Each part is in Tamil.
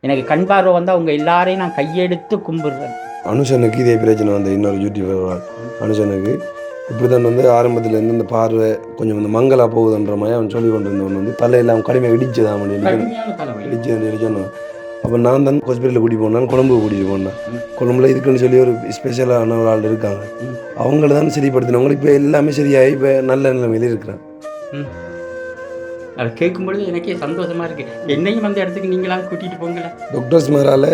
எனக்கு கண் பார்வை வந்தால் அவங்க எல்லாரையும் நான் கையெடுத்து கும்பிடுறேன். அனுஷனுக்கு இதே பிரச்சனை வந்து இன்னொரு யூடியூபர் அனுஷனுக்கு இப்படி தான் வந்து ஆரம்பத்துலேருந்து இந்த பார்வை கொஞ்சம் வந்து மங்கலாக போகுதுன்ற மாதிரி அவன் சொல்லி கொண்டு இருந்தவன் வந்து தலையெல்லாம் கடுமையாக இடிச்சதான் இடிச்சு. அப்போ நான் தான் ஹாஸ்பிட்டலில் கூட்டிகிட்டு போனேன், கொழம்பு கூட்டிகிட்டு போனேன். கொழம்புல இதுக்குன்னு சொல்லி ஒரு ஸ்பெஷலான ஒரு ஆள் இருக்காங்க, அவங்கள தான் சரிப்படுத்தினவங்க. இப்போ எல்லாமே சரியாகி இப்போ நல்ல நிலைமையில இருக்கிறேன். அதை கேட்கும்பொழுது எனக்கே சந்தோஷமாக இருக்குது. என்னையும் அந்த இடத்துக்கு நீங்களாம் கூட்டிகிட்டு போங்களேன். டாக்டர்ஸ் மேலால்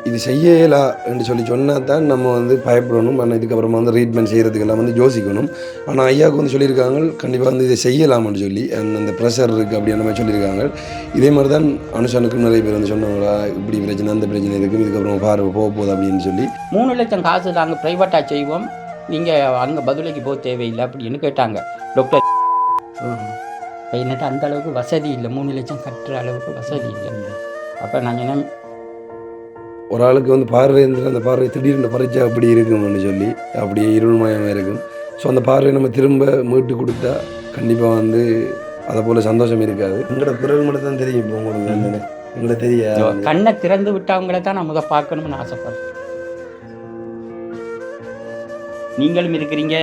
இது செய்யலா என்று சொன்னால் தான் நம்ம வந்து பயப்படணும். ஆனால் இதுக்கப்புறமா வந்து ட்ரீட்மெண்ட் செய்கிறதுக்கெல்லாம் வந்து யோசிக்கணும். ஆனால் ஐயாவுக்கு வந்து சொல்லியிருக்காங்க கண்டிப்பாக வந்து இதை செய்யலாம்னு சொல்லி, அந்த ப்ரெஷர் இருக்குது அப்படின்ற மாதிரி சொல்லியிருக்காங்க. இதே மாதிரி தான் அனுஷனுக்கும் நிறைய பேர் வந்து சொன்னாங்களா, இப்படி பிரச்சனை அந்த பிரச்சனை இருக்குது, இதுக்கப்புறம் பார்வை போக போகுது அப்படின்னு சொல்லி. 3 லட்சம் காசு நாங்கள் ப்ரைவேட்டாக செய்வோம், நீங்கள் அங்கே பதிலைக்கு போக தேவையில்லை அப்படின்னு கேட்டாங்க டாக்டர். என்னட்டு அந்த அளவுக்கு வசதி இல்லை, 3 லட்சம் கட்டுற அளவுக்கு வசதி இல்லை. அப்போ நான் என்ன, ஒரு ஆளுக்கு வந்து பார்வை இருந்துட்டு அந்த பார்வை திடீர்னு பறிச்சா அப்படி இருக்கும்னு சொல்லி அப்படியே இருள்மயமாக இருக்கும். ஸோ அந்த பார்வையை நம்ம திரும்ப மீட்டு கொடுத்தா கண்டிப்பாக வந்து அதை போல் சந்தோஷம் இருக்காது. எங்களோட பிறகு மட்டும் தான் தெரியும். இப்போ உங்களுக்கு எங்களை தெரியாது, கண்ணை திறந்து விட்டவங்களை தான் நான் முதல் பார்க்கணும்னு ஆசைப்படுறேன். நீங்களும் இருக்கிறீங்க,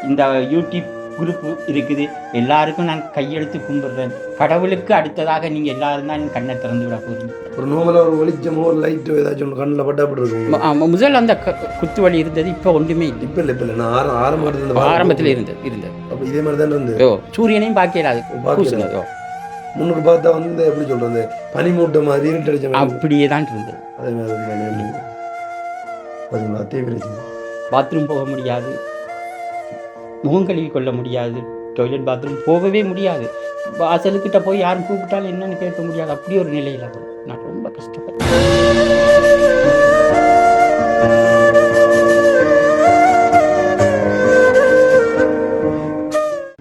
இந்த யூடியூப் குரூப் இருக்குது, எல்லாருக்கும் நான் கையெழுத்து கும்பிடுறேன். கடவுளுக்கு அடுத்ததாக நீங்கள் எல்லாரும் தான் கண்ணை திறந்து விட போகிறீங்க. ஒரு நோமலாக ஒரு வெளிச்சமோ ஒரு லைட்டோ ஏதாச்சும் ஒன்று கண்ணில் பட்டா அப்படி இருக்கும். முதல் அந்த குத்து வலி இருந்தது, இப்போ ஒன்றுமே இல்லை. இப்போ இல்லை நான் ஆரம்பத்தில் இருந்தது. அப்போ இதே மாதிரி தான் இருந்தது. சூரியனையும் பார்க்கலாது முன்னுக்கு பார்த்தா வந்து எப்படி சொல்கிறது, பனிமூட்டை மாதிரி இருட்டடிச்ச அப்படியே தான் இருந்தது. அதே மாதிரி பார்த்தீங்களா, பாத்ரூம் போக முடியாது, முகம் கழுவி கொள்ள முடியாது, டாய்லெட் பாத்ரூம் போகவே முடியாது, வாசலுக்கிட்ட போய் யாரும் கூப்பிட்டாலும் என்னன்னு கேட்க முடியாது. அப்படி ஒரு நிலையில் அது நான் ரொம்ப கஷ்டப்பட்டேன்.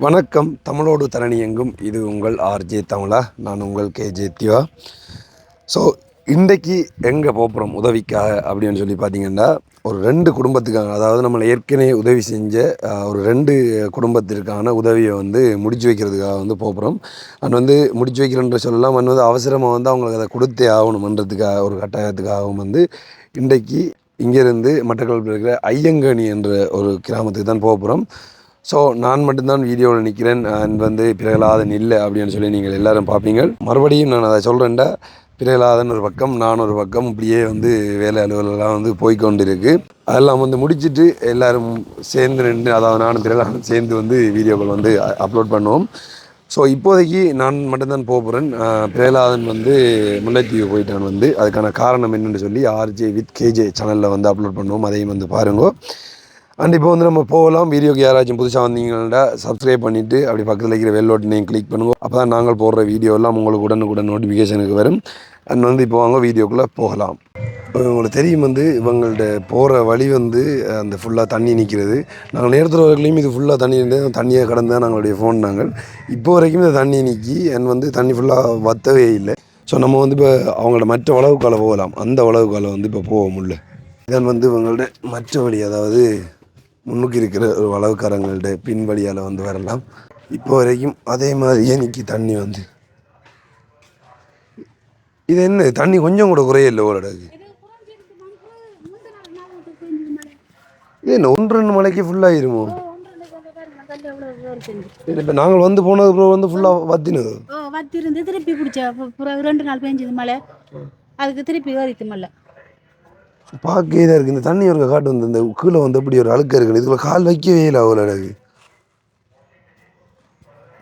வணக்கம், தமிழோடு தரணி எங்கும். இது உங்கள் ஆர்ஜே தமிழா, நான் உங்கள் கேஜே திவா. ஸோ இன்றைக்கு எங்கே போகிறோம் உதவிக்காக அப்படின்னு சொல்லி பார்த்தீங்கன்னா, ஒரு 2 குடும்பத்துக்காக, அதாவது நம்மளை ஏற்கனவே உதவி செஞ்ச ஒரு 2 குடும்பத்திற்கான உதவியை வந்து முடிச்சு வைக்கிறதுக்காக வந்து போகிறோம். அது வந்து முடிச்சு வைக்கிறன்ற சொல்லலாம், வந்து அவசரமாக வந்து அவங்களுக்கு அதை கொடுத்தே ஆகணுமன்றதுக்காக ஒரு கட்டாயத்துக்காகவும் வந்து இன்றைக்கு இங்கேருந்து மட்டக்களப்பில் இருக்கிற ஐயங்கனி என்ற ஒரு கிராமத்துக்கு தான் போகிறோம். ஸோ நான் மட்டும்தான் வீடியோவில் நிற்கிறேன், வந்து பிறகலாதன் இல்லை அப்படின்னு சொல்லி நீங்கள் எல்லோரும் பார்ப்பீங்க. மறுபடியும் நான் அதை சொல்கிறேன்டா, பிறகலாதன் ஒரு பக்கம், நான் ஒரு பக்கம், இப்படியே வந்து வேலை அலுவலெல்லாம் வந்து போய்கொண்டு இருக்குது. அதெல்லாம் வந்து முடிச்சுட்டு எல்லோரும் சேர்ந்து நின்று, அதாவது நானும் பிறகலாதன் சேர்ந்து வந்து வீடியோக்கள் வந்து அப்லோட் பண்ணுவோம். ஸோ இப்போதைக்கு நான் மட்டும்தான் போகிறேன். பிறகலாதன் வந்து முல்லைத்தீவு போயிட்டான். வந்து அதுக்கான காரணம் என்னென்னு சொல்லி ஆர்ஜே வித் கேஜே சேனலில் வந்து அப்லோட் பண்ணுவோம், அதையும் வந்து பாருங்க. அண்ட் இப்போ வந்து நம்ம போகலாம். வீடியோக்கு யாராச்சும் புதுசாக வந்தீங்கன்னா சப்ஸ்கிரைப் பண்ணிவிட்டு அப்படி பக்கத்தில் இருக்கிற வெல் பட்டனையும் கிளிக் பண்ணுங்க. அப்போ தான் நாங்கள் போடுற வீடியோலாம் உங்களுக்கு உடனுக்குடன் நோட்டிஃபிகேஷனுக்கு வரும். அண்ட் வந்து இப்போ வாங்க வீடியோக்குள்ளே போகலாம். உங்களுக்கு தெரியும் வந்து இவங்கள்ட்ட போகிற வழி வந்து அந்த ஃபுல்லாக தண்ணி நிற்கிறது. நாங்கள் நேரத்தில் வரைக்கும் இது ஃபுல்லாக தண்ணி நின்று தண்ணியை கடந்து தான் நாங்களுடைய ஃபோன் நாங்கள் இப்போ வரைக்கும் இந்த தண்ணி நிற்கி அண்ட் வந்து தண்ணி ஃபுல்லாக வற்றவே இல்லை. ஸோ நம்ம வந்து இப்போ அவங்களோட மற்ற வளவுக்கால போகலாம், அந்த வளவுக்கால வந்து இப்போ போக முடியல. இதன் வந்து இவங்கள்ட்ட மற்ற வழி, அதாவது முன்னுக்கு இருக்கிற ஒரு வளவுக்காரங்கள்ட்ட பின் வழியால் வந்து வரலாம். இப்போ வரைக்கும் அதே மாதிரியே நிற்கி தண்ணி வந்து. இது என்ன தண்ணி கொஞ்சம் கூட குறையில்லை ஓரளவுக்கு. இது என்ன 1-2 மலைக்கு ஃபுல்லாகிருமோ? இப்போ நாங்கள் வந்து போனது அப்புறம் வந்து ஃபுல்லாக வத்தினது வத்திருந்து திருப்பி பிடிச்ச 2 நாள் பெஞ்சது மழை, அதுக்கு திருப்பி ஏறித்து மழை. பார்க்க இதாக இருக்குது. இந்த தண்ணி ஒரு காட்டு வந்து இந்த கீழே வந்து எப்படி ஒரு அழுக்க இருக்குது. இதுக்குள்ள கால் வைக்கவே இல்லை, அவ்வளோ அழகு,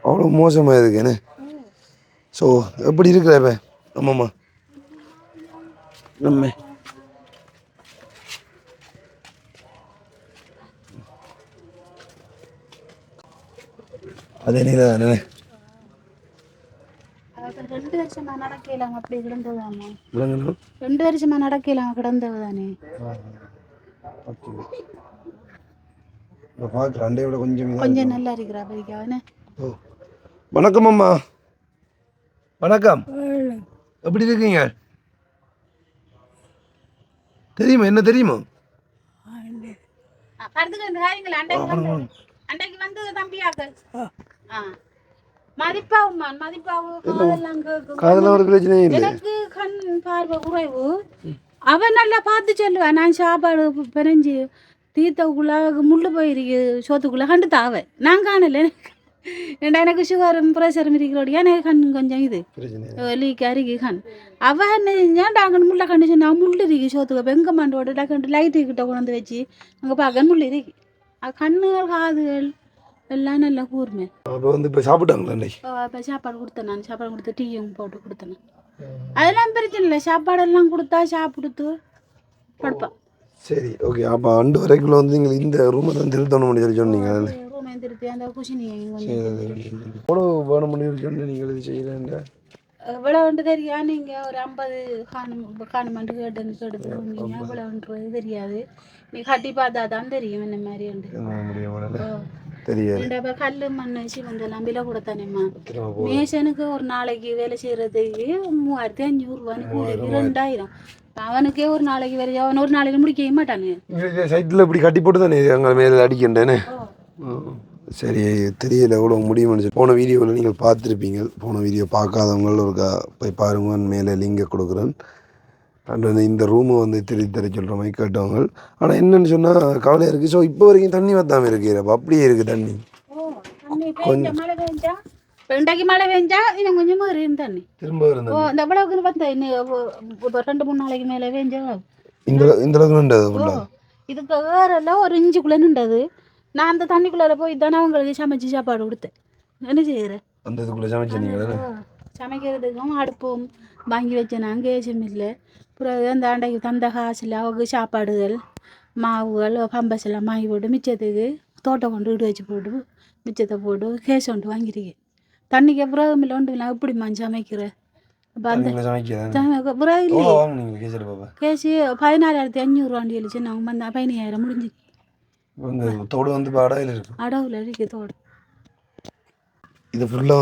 அவ்வளோ மோசமாக இருக்குண்ணே. ஸோ எப்படி இருக்கிற இப்போ? ஆமாம்மா நம்ம அதே நீல தானே 2 வருஷமா நடக்கலாம், அப்படி கிடந்ததானே. 2 வருஷமா நடக்கலாம், கிடந்ததானே. கொஞ்சம் நல்லா இருக்கிறா பரிக்காவனே. வணக்கம் அம்மா. வணக்கம், எப்படி இருக்கீங்க? தெரியுமா, என்ன தெரியுமா? அன்றைக்கு வந்து தம்பியாக்கள் மதிப்பாவுமான் மதிப்பாவு காதெல்லாம் கேட்கும். காதெல்லாம் ஒரு பிரச்சனையும் இல்லை. எனக்கு கண் பார்வை குறைவு. அவன் நல்லா பார்த்து சொல்லுவான். நான் சாப்பாடு பிணைஞ்சு தீர்த்தக்குள்ள முள்ளு போயிருக்கு சோத்துக்குள்ளே கண்டு தாவேன். நான் காணலை. ஏன்னா எனக்கு சுகரும் ப்ரெஷரும் இருக்கிறோடைய எனக்கு கண் கொஞ்சம் இது லீக் அருகி கண் அவன் ஏன் டாங்கன்னு முள்ள கண்டு சொன்னா முள்ளு இருக்கு சோத்துக்கு வெங்க மாண்டோட டக்குண்டு லைட்டு கிட்ட கொண்டு வச்சு அங்கே பார்க்க முள்ளு இருக்கு. கண்ணுகள் காதுகள் எல்லாம் நல்லா கூர்மை. அப்போ வந்து இப்போ சாப்பிட்டாங்களா? இப்போ சாப்பாடு கொடுத்தேன். நான் சாப்பாடு கொடுத்து டீயும் போட்டு கொடுத்தேன். அதெல்லாம் பிரச்சனை இல்லை. சாப்பாடெல்லாம் கொடுத்தா சாப்பிடுத்து படுப்பான். சரி ஓகே. அப்போ 2 வரைக்குள்ள வந்து நீங்கள் இந்த ரூமை தான் திருத்தணும் சொல்லி சொன்னீங்க. ரூமை திருத்தி அந்த குஷினி எவ்வளோ வேணும் பண்ணி சொன்னேன் நீங்கள் இது செய்கிறேன். எவ்வளோ ஒன்று தெரியா? நீங்கள் ஒரு 50 காணுமாண்டு கேட்டுன்னு கேட்டு வந்தீங்க. எவ்வளோன்றது தெரியாது. நீ கட்டி பார்த்தா தான் தெரியும் என்ன மாதிரி உண்டு. தெரியாது. கல் மண் சிவந்தெல்லாம் விலை கூட தானேம்மா. மேசனுக்கு ஒரு நாளைக்கு வேலை செய்யறதுக்கு 3500 ரூபான்னு கூலி 2000. அவனுக்கே ஒரு நாளைக்கு வேலை அவன் ஒரு நாளைக்கு முடிக்கவே மாட்டானு. சைட்டில் இப்படி கட்டி போட்டு தானே அங்கே மேலே அடிக்கின்றேன்னு. சரி தெரியல எவ்வளோ முடியும்னு சொல்லி. போன வீடியோவில் நீங்கள் பார்த்துருப்பீங்க. போன வீடியோ பார்க்காதவங்க ஒரு போய் பாருங்க. மேலே லிங்கை கொடுக்குறேன். அண்ட் வந்து இந்த ரூமை வந்து திருத்தி தர சொல்கிற மாதிரி கேட்டவங்க. ஆனால் என்னென்னு சொன்னால் கவலையாக இருக்குது. ஸோ இப்போ வரைக்கும் தண்ணி வத்தாமல் இருக்குது. அப்போ அப்படியே இருக்குது தண்ணி. கொஞ்சம் மழை பெஞ்சா இன்றைக்கு மழை பெஞ்சா இன்னும் கொஞ்சம் தண்ணி திரும்ப இந்த எவ்வளவுக்கு வந்தேன். இன்னும் 2-3 நாளைக்கு மேலே பெஞ்சா இந்த அளவுக்கு நின்றது. இதுக்கு வேறெல்லாம் ஒரு இஞ்சுக்குள்ளே நின்றது. நான் அந்த தண்ணிக்குள்ளார போய் தானே அவங்களுக்கு சமைச்சு சாப்பாடு கொடுத்தேன். என்ன செய்கிறேன் அந்த இதுக்குள்ளே சமைச்சீங்க. சமைக்கிறதுக்கும் அடுப்பும் வாங்கி வச்சேன். நான் கேஸும் இல்லை. அப்புறம் அந்த அண்டைக்கு தந்த காசில் அவங்க சாப்பாடுகள் மாவுகள் பம்பஸ் எல்லாம் வாங்கி போட்டு மிச்சத்துக்கு தோட்டம் கொண்டு விட்டு வச்சு போட்டு மிச்சத்தை போட்டு கேஸ் ஒன்று வாங்கியிருக்கேன். தண்ணிக்கு அப்புறம் இல்லை ஒன்று நான் எப்படி சமைக்கிறேன். அப்போ அந்த அப்புறம் இல்லையே கேஸு 14,500 எழுச்சு நாங்கள் வந்தால் 15,000 முடிஞ்சு. தோடு வந்து அடவுல இருக்கு தோடு. இது ஃபுல்லாக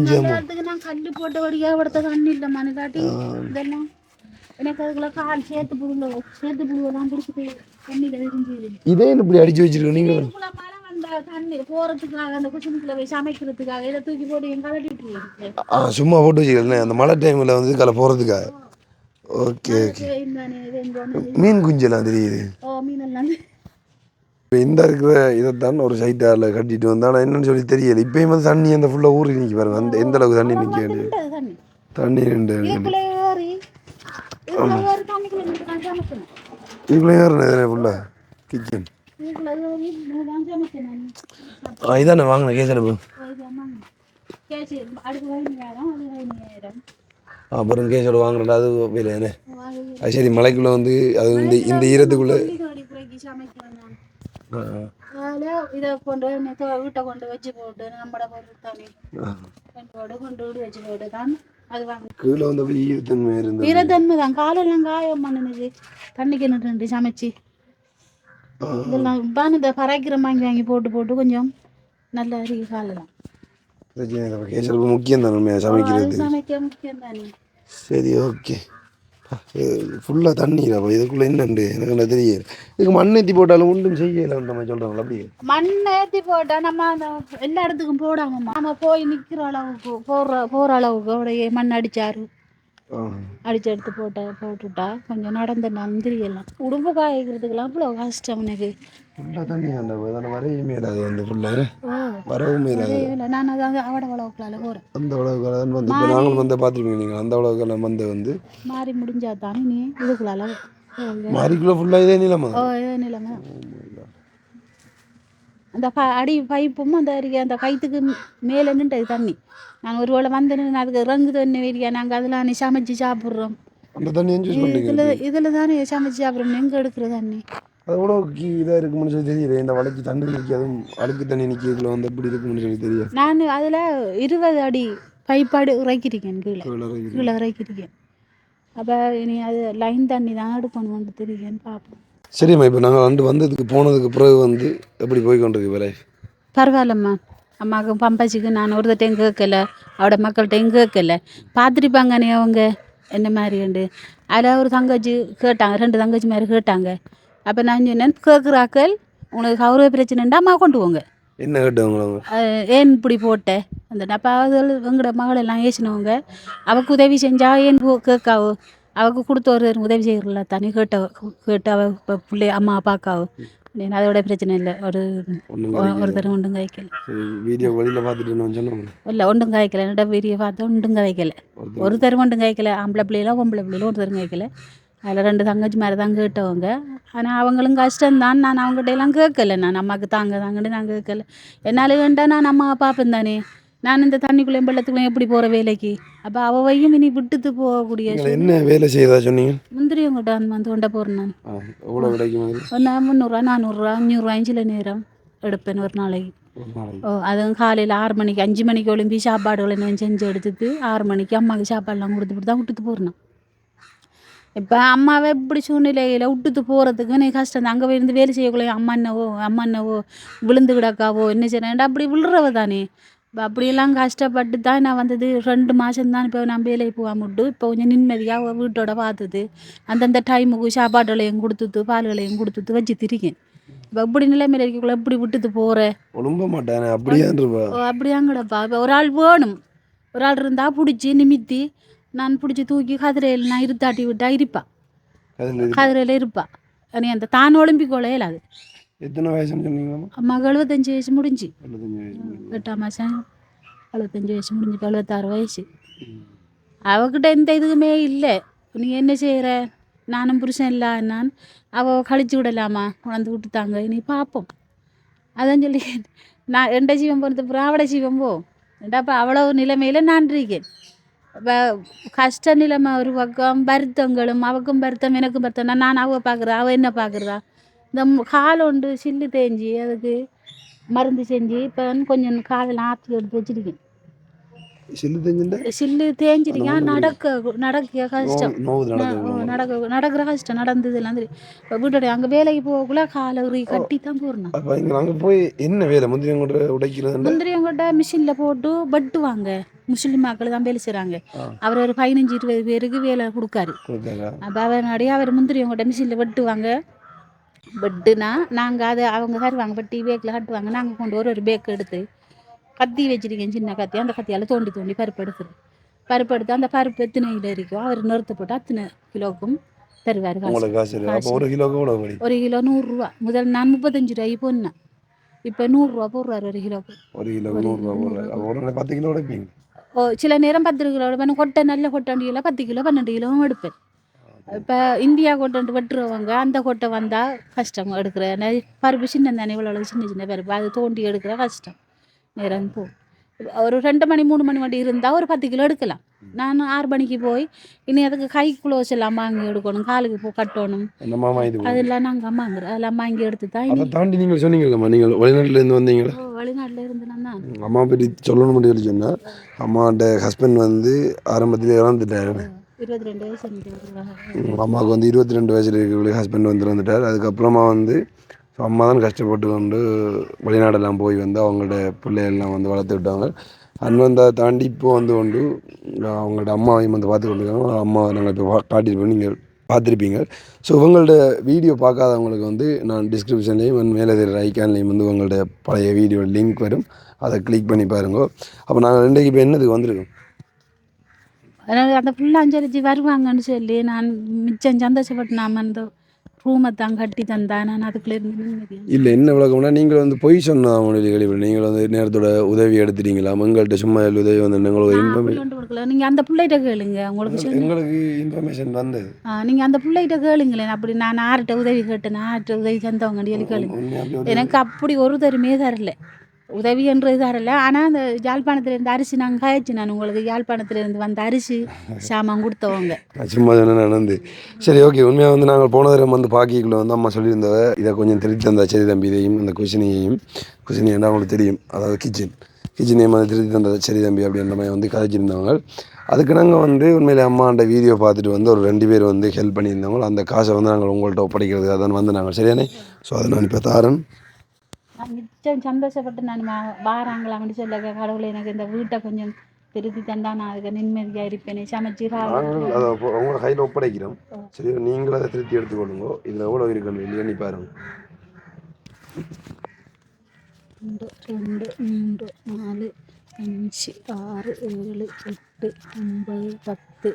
வந்து நான் கல் போட்ட வடியாக படுத்த தண்ணி இல்லை மணி காட்டி இதெல்லாம் எனக்கு அதுக்குள்ள கால் சேர்த்து புழுவெல்லாம் பிடிச்சிட்டு தண்ணியில் விரிஞ்சு இதே இப்படி அடிச்சு வச்சிருக்கோம். நீங்கள் மழை வந்த தண்ணி போகிறதுக்காக அந்த குச்சினுக்குள்ள போய் சமைக்கிறதுக்காக இதை தூக்கி போட்டு என் கலட்டிட்டு சும்மா போட்டு வச்சுக்கிறேன். அந்த மழை டைமில் வந்து கலை போகிறதுக்காக. Okay okay. மீன் குஞ்செல்லாம் தெரியுது. மீனெல்லாம் இப்போ இந்த இருக்கிற இதைத்தான் ஒரு சைட்டாரில் கட்டிட்டு வந்தேன். ஆனால் என்னன்னு சொல்லி தெரியல. இப்போயும் வந்து தண்ணி அந்த ஃபுல்லாக ஊறி நிற்கி பாருங்க. அந்த எந்த அளவுக்கு தண்ணி நிற்க தண்ணி ரெண்டு இதுக்குள்ளே ஏறினது ஃபுல்லாக கிச்சன். இதானே வாங்கினேன் கேசடுப்பு. அப்புறம் கேசடு வாங்கினேன். அது விலையானே. அது சரி மலைக்குள்ளே வந்து அது இந்த ஈரத்துக்குள்ளே இதை கொண்டு வீட்டை கொண்டு வச்சு போட்டு நம்மட பொருள் தானே கொண்டு வச்சு போட்டு தான் அது வாங்க. கீழே வந்து ஈரத்தன்மை தான். காலெல்லாம் காயம் பண்ணுது தண்ணிக்கு நின்று சமைச்சு. இதெல்லாம் இந்த பராக்கிரம் வாங்கி போட்டு போட்டு கொஞ்சம் நல்லா இருக்கு காலெல்லாம். முக்கியம் தானே சமைக்கிறது. சமைக்க முக்கியம் தானே. சரி ஓகே. ஃபுல்லாக தண்ணீரா இதுக்குள்ளே என்னண்டு எனக்கு என்ன தெரியாது. இதுக்கு மண் ஏற்றி போட்டாலும் ஒன்றும் செய்யலான்ற மாதிரி சொல்கிறாங்களா? அப்படியே மண் ஏற்றி போட்டால் நம்ம எல்லா இடத்துக்கும் போடாமம்மா. நம்ம போய் நிற்கிற அளவுக்கு போகிற அளவுக்கு அப்படியே மண் அடிச்சாரு அடிச்சு எடுத்து போட்டுட்டா கொஞ்சம் நடந்தனாலும் தெரியலாம். உடம்பு காய்க்கிறதுக்கெல்லாம் அவ்வளோ கஷ்டம் எனக்கு. ஃபுல்லாக தண்ணி அந்த வரையும் மேலாது வந்து ஃபுல்லாக வரவும் மேலாது. நான் அதாவது அவட உழவுக்குள்ளால போகிறேன். அந்த உழவுக்கால வந்து இப்போ நாங்களும் வந்து பார்த்துருப்பீங்க. நீங்கள் அந்த உழவுக்கால வந்து வந்து மாறி முடிஞ்சா தானே நீ இதுக்குள்ளால மாறிக்குள்ளே ஃபுல்லாக இதே நிலமா. இதே நிலமா. அந்த அடி பைப்பும் அந்த கைத்துக்கு மேலே நின்றது தண்ணி. நாங்கள் ஒரு வேளை வந்து அதுக்கு ரங்கு தண்ணி வேறியா நாங்கள் அதில் சமைச்சு சாப்பிட்றோம். அந்த தண்ணி இதில் தானே சமைச்சு சாப்பிட்றோம். எங்கே எடுக்கிற தண்ணி அது எவ்வளோ இதாக இருக்குன்னு சொல்லி தெரியல. இந்த வளைச்சி தண்ணி நிற்காதும் அழுக்கு தண்ணி நிற்கிறதுல வந்து எப்படி இருக்குன்னு சொல்லி தெரியாது. நான் அதில் 20 அடி பைப்பாடு இறக்கிருக்கேன். கீழே இறக்கிருக்கேன். அப்போ இனி அது லைன் தண்ணி தான் எடுக்கணும்னு தெரியுன்னு பார்ப்போம். சரிம்மா. இப்போ நாங்கள் வந்ததுக்கு போனதுக்கு பிறகு வந்து எப்படி போய் கொண்டிருக்கு வேலை? பரவாயில்லம்மா. அம்மாவுக்கு பம்பச்சுக்கு நான் ஒருத்தையும் கேட்கல. அவட மக்கள்கிட்டையும் கேட்கல. பார்த்துருப்பாங்கண்ணே அவங்க என்ன மாதிரி உண்டு. அதில் ஒரு தங்கச்சி கேட்டாங்க. 2 தங்கச்சி மாதிரி கேட்டாங்க. அப்போ நான் சொன்னேன் கேட்குறாக்கள் உனக்கு கௌரவ பிரச்சனைண்டா அம்மா கொண்டு போங்க. என்ன கேட்டவங்க அவங்க? ஏன் இப்படி போட்ட அந்த அப்போ அவர்கள் எங்களோட மகளெல்லாம் ஏசினவங்க அவக்கு உதவி செஞ்சா ஏன் கேட்காவோ அவக்கு கொடுத்த ஒரு உதவி செய்யறல தானே கேட்டு அவ இப்போ பிள்ளை அம்மா அப்பாக்காவோ அதோட பிரச்சனை இல்லை ஒருத்தர் ஒன்றும் காய்க்கல வீடியோ வெளியில் பார்த்துட்டு சொன்னோம் இல்லை ஒன்றும் காய்க்கல என்னோட வீடியோ பார்த்தா ஒன்றும் காய்க்கல ஒருத்தர் ஒன்றும் காய்க்கல ஆம்பளை பிள்ளைகளோ பொம்பளை பிள்ளைகளோ ஒருத்தரும் காய்க்கல அதில் 2 தங்கச்சி மாதிரி தான் கேட்டவங்க ஆனால் அவங்களும் கஷ்டம்தான் நான் அவங்ககிட்ட எல்லாம் கேட்கல நான் அம்மாவுக்கு தாங்கன்னு நான் கேட்கல என்னால் வேண்டாம் நான் அம்மா பார்ப்பேன் தானே நான் இந்த தண்ணிக்குள்ளேயும் வெள்ளத்துக்குள்ளேயும் எப்படி போகிற வேலைக்கு அப்போ அவவையும் இனி விட்டுட்டு போகக்கூடிய என்ன வேலை செய்யறதா சொன்னீங்க? முந்திரியவங்கள்ட்ட வந்து கொண்ட போகிறேன் நான் எவ்வளோ கிடைக்கும்? நான் 300 400 500 சில நேரம் எடுப்பேன் ஒரு நாளைக்கு. அதுவும் காலையில் 6 மணிக்கு 5 மணிக்கு ஒளிம்பி சாப்பாடுகளை நான் செஞ்சு எடுத்துட்டு 6 மணிக்கு அம்மாவுக்கு சாப்பாடெல்லாம் கொடுத்துட்டு தான் விட்டுட்டு போகிறேன். இப்போ அம்மாவை இப்படி சூழ்நிலையில் விட்டுட்டு போகிறதுக்கு எனக்கு கஷ்டம் தான். அங்கே இருந்து வேலை செய்யக்குள்ளே அம்மா என்னவோ விழுந்து கிடக்காவோ என்ன செய்யறேன் அப்படி விழுறவ தானே. இப்போ அப்படியெல்லாம் கஷ்டப்பட்டு தான் நான் வந்தது 2 மாதம்தான். இப்போ நான் வேலைக்கு போகாமட்டு இப்போ கொஞ்சம் நிம்மதியாக வீட்டோட பார்த்துது அந்தந்த டைமுக்கு சாப்பாடுகளையும் கொடுத்துட்டு பால்களையும் கொடுத்துட்டு வச்சுத்திருக்கேன். இப்போ இப்படி நிலைமையில் இருக்கக்குள்ள எப்படி விட்டுட்டு போகிறேன் ஒழும்ப மாட்டேன் அப்படியாங்கடப்பா. இப்போ ஒரு ஆள் வேணும், ஒரு ஆள் இருந்தால் பிடிச்சி நிமித்தி நான் பிடிச்சி தூக்கி கதிரையில் நான் இருத்தாட்டி விட்டா இருப்பா கதிரையில் இருப்பா. நீ அந்த தான் ஒலிம்பிக்கோல இயலாது. எத்தனை வயசுன்னு சொன்னீங்களா? அம்மா 75 வயசு முடிஞ்சு 8ஆம் மாதம் 75 வயசு முடிஞ்சு 76 வயசு. அவகிட்ட எந்த இதுவுமே இல்லை. நீ என்ன செய்கிற நானும் புருஷன் இல்லை நான் அவள் கழிச்சு விடலாமா உணர்ந்து விட்டுத்தாங்க நீ பார்ப்போம் அதான் சொல்லி நான் 2 ஜீவன் போனது அப்புறம் அவட ஜீவன் போ ரெண்டாப்பா அவ்வளோ நிலைமையில் நான் இருக்கேன். இப்போ கஷ்ட நிலைமை ஒரு பக்கம் வருத்தங்களும் அவக்கும் வருத்தம் எனக்கும் வருத்தம். நான் அவள் பார்க்குறா அவள் என்ன பார்க்குறா. இந்த கால் ஒன்று சில்லு தேஞ்சி அதுக்கு மருந்து செஞ்சு இப்போ கொஞ்சம் காலில் ஆற்றி எடுத்து வச்சிருக்கேன். சில்லு தேஞ்சிருக்கேன் நடக்க கஷ்டம் நடக்கிற கஷ்டம் நடந்ததுலாம் தெரியும். இப்போ வீட்டோட அங்கே வேலைக்கு போகக்குள்ள காலை கட்டி தான் போடணும். அங்கே போய் என்ன வேலை முந்திரியங்கொட்ட மிஷினில் போட்டு வெட்டுவாங்க. முஸ்லீம் மக்கள் தான் வேலை செய்கிறாங்க. அவர் ஒரு 15-20 பேருக்கு வேலை கொடுக்காரு. அப்போ அவனுடைய அவர் முந்திரியங்கொட்ட மிஷினில் வெட்டுவாங்க. வெட்டுனா நாங்கள் அதை அவங்க தருவாங்க வெட்டி பேக்கில் கட்டுவாங்க. நாங்கள் கொண்டு ஒரு பேக் எடுத்து கத்தி வச்சிருக்கேன் சின்ன கத்தி. அந்த கத்தியால் தோண்டி பருப்பு எடுத்துரு பருப்பு எடுத்து அந்த பருப்பு எத்தனை கிலோ இருக்கோ அவர் நிறுத்தப்பட்டு அத்தனை கிலோக்கும் தருவார். 1 கிலோ 100 ரூபா. முதல் நான் 35 ரூபாய்க்கு போனேன். இப்போ 100 ரூபா போடுறாரு 1 கிலோக்கு. 10 கிலோ எடுப்பீங்க? சில நேரம் 10 கிலோ எடுப்பேன். கொட்டை நல்ல கொட்டாண்டியில் 10 கிலோ 12 கிலோவும் எடுப்பேன். இப்போ இந்தியா கொட்டை வெட்டுறவங்க அந்த கொட்டை வந்தால் கஷ்டம் எடுக்கிற பருப்பு சின்ன தானே இவ்வளோ சின்ன பருப்பு அது தோண்டி எடுக்கிற கஷ்டம் நேரம் போ. ஒரு 2 மணி 3 மணி வண்டி இருந்தால் ஒரு 10 கிலோ எடுக்கலாம். நான் 6 மணிக்கு போய் இனி அதுக்கு கை குளோஸ் எல்லாம் வாங்கி எடுக்கணும், காலுக்கு கட்டணும், அதெல்லாம் நாங்கள் வாங்குறோம். அதெல்லாம் வாங்கி எடுத்து தான் தாண்டி நீங்கள் சொன்னீங்கம்மா நீங்கள் வெளிநாட்டிலேருந்து வந்தீங்களா? வெளிநாட்டில் இருந்து நான் அம்மா பற்றி சொல்லணும் முடியும் சொன்னால் அம்மாவோட ஹஸ்பண்ட் வந்து ஆரம்பத்தில் இறந்துட்டார். 22 வயசு அம்மாவுக்கு வந்து 22 வயசில் இருக்கிற ஹஸ்பண்ட் வந்து இறந்துட்டார். அதுக்கப்புறமா வந்து அம்மா தான் கஷ்டப்பட்டு கொண்டு வெளிநாடெல்லாம் போய் வந்து அவங்களோட பிள்ளைகள்லாம் வந்து வளர்த்து விட்டாங்க. அதை தாண்டி இப்போ வந்து கொண்டு அவங்களோட அம்மாவையும் வந்து பார்த்து கொண்டிருக்காங்க. அம்மா நாங்கள் இப்போ காட்டியிருப்போம், நீங்கள் பார்த்துருப்பீங்க. ஸோ இவங்களோட வீடியோ பார்க்காதவங்களுக்கு வந்து நான் டிஸ்கிரிப்ஷன்லேயும் மேலே தெரிகிற ஐக்கான்லேயும் வந்து உங்களோட பழைய வீடியோ லிங்க் வரும், அதை கிளிக் பண்ணி பாருங்க. அப்போ நாங்கள் இன்றைக்கு இப்போ என்னதுக்கு வந்திருக்கோம் அந்த ஃபுல்லாக அஞ்சரிச்சு வருவாங்கன்னு சொல்லி நான் மிச்சம் சந்தோஷப்பட்டு நாம் அந்த ரூமை தான் கட்டி தந்தா நான் அதுக்குள்ளே இருந்து இல்லை என்ன விளக்கம்னா நீங்கள் வந்து பொய் சொன்னால் அவங்களுடைய கழிவு நீங்கள் வந்து நேரத்தோட உதவி எடுத்துட்டீங்களா எங்கள்கிட்ட சும்மா உதவி வந்து உங்களுக்கு இன்ஃபர்மேஷன் கொடுக்கல. நீங்கள் அந்த பிள்ளைகிட்ட கேளுங்க, எங்களுக்கு இன்ஃபர்மேஷன் வந்தது. நீங்கள் அந்த பிள்ளைகிட்ட கேளுங்களேன். அப்படி நான் யார்கிட்ட உதவி கேட்டேன் யார்கிட்ட உதவி தந்தவங்கன்னு சொல்லி கேளுங்க. எனக்கு அப்படி ஒரு தருமே தரல உதவி என்றது தரல. ஆனால் அந்த யாழ்ப்பாணத்துலேருந்து அரிசி நாங்கள் காய்ச்சி நான் உங்களுக்கு யாழ்ப்பாணத்துலேருந்து வந்த அரிசி சாமான் கொடுத்தவங்க சும்மா நடந்து. சரி ஓகே. உண்மையாக வந்து நாங்கள் போன தடவை வந்து பாக்கிக்குள்ளே வந்து அம்மா சொல்லியிருந்தவ இதை கொஞ்சம் திருத்தி தந்தா சரி தம்பி, இதையும் அந்த குசினி என்ன அவங்களுக்கு தெரியும், அதாவது கிச்சனையும் அதை திருத்தி தந்தா சரி தம்பி அப்படின்ற மாதிரி வந்து கதைச்சிருந்தவங்க. அதுக்கு நாங்கள் வந்து உண்மையிலே அம்மாண்ட வீடியோ பார்த்துட்டு வந்து ஒரு 2 பேர் வந்து ஹெல்ப் பண்ணியிருந்தவங்க. அந்த காசை வந்து நாங்கள் உங்கள்கிட்ட ஒப்படைக்கிறது அதான் வந்து நாங்கள் சரியானே. ஸோ அதை நான் இப்போ தாரன் நான் மிச்சம் சந்தோஷப்பட்டு நான் வாராங்களாம்னு சொல்ல கடவுளை எனக்கு இந்த வீட்டை கொஞ்சம் திருத்தி தந்தா நான் அதுக்கு நிம்மதியாக இருப்பேன். சமைச்சு உங்களோட கையில் ஒப்படைக்கிறோம். சரி நீங்களும் அதை திருத்தி எடுத்துக்கொள்ளுங்க. இதில் எவ்வளோ இருக்குன்னு எண்ணி பாருங்க. 1 2 3 4 5 6 7 8 9 10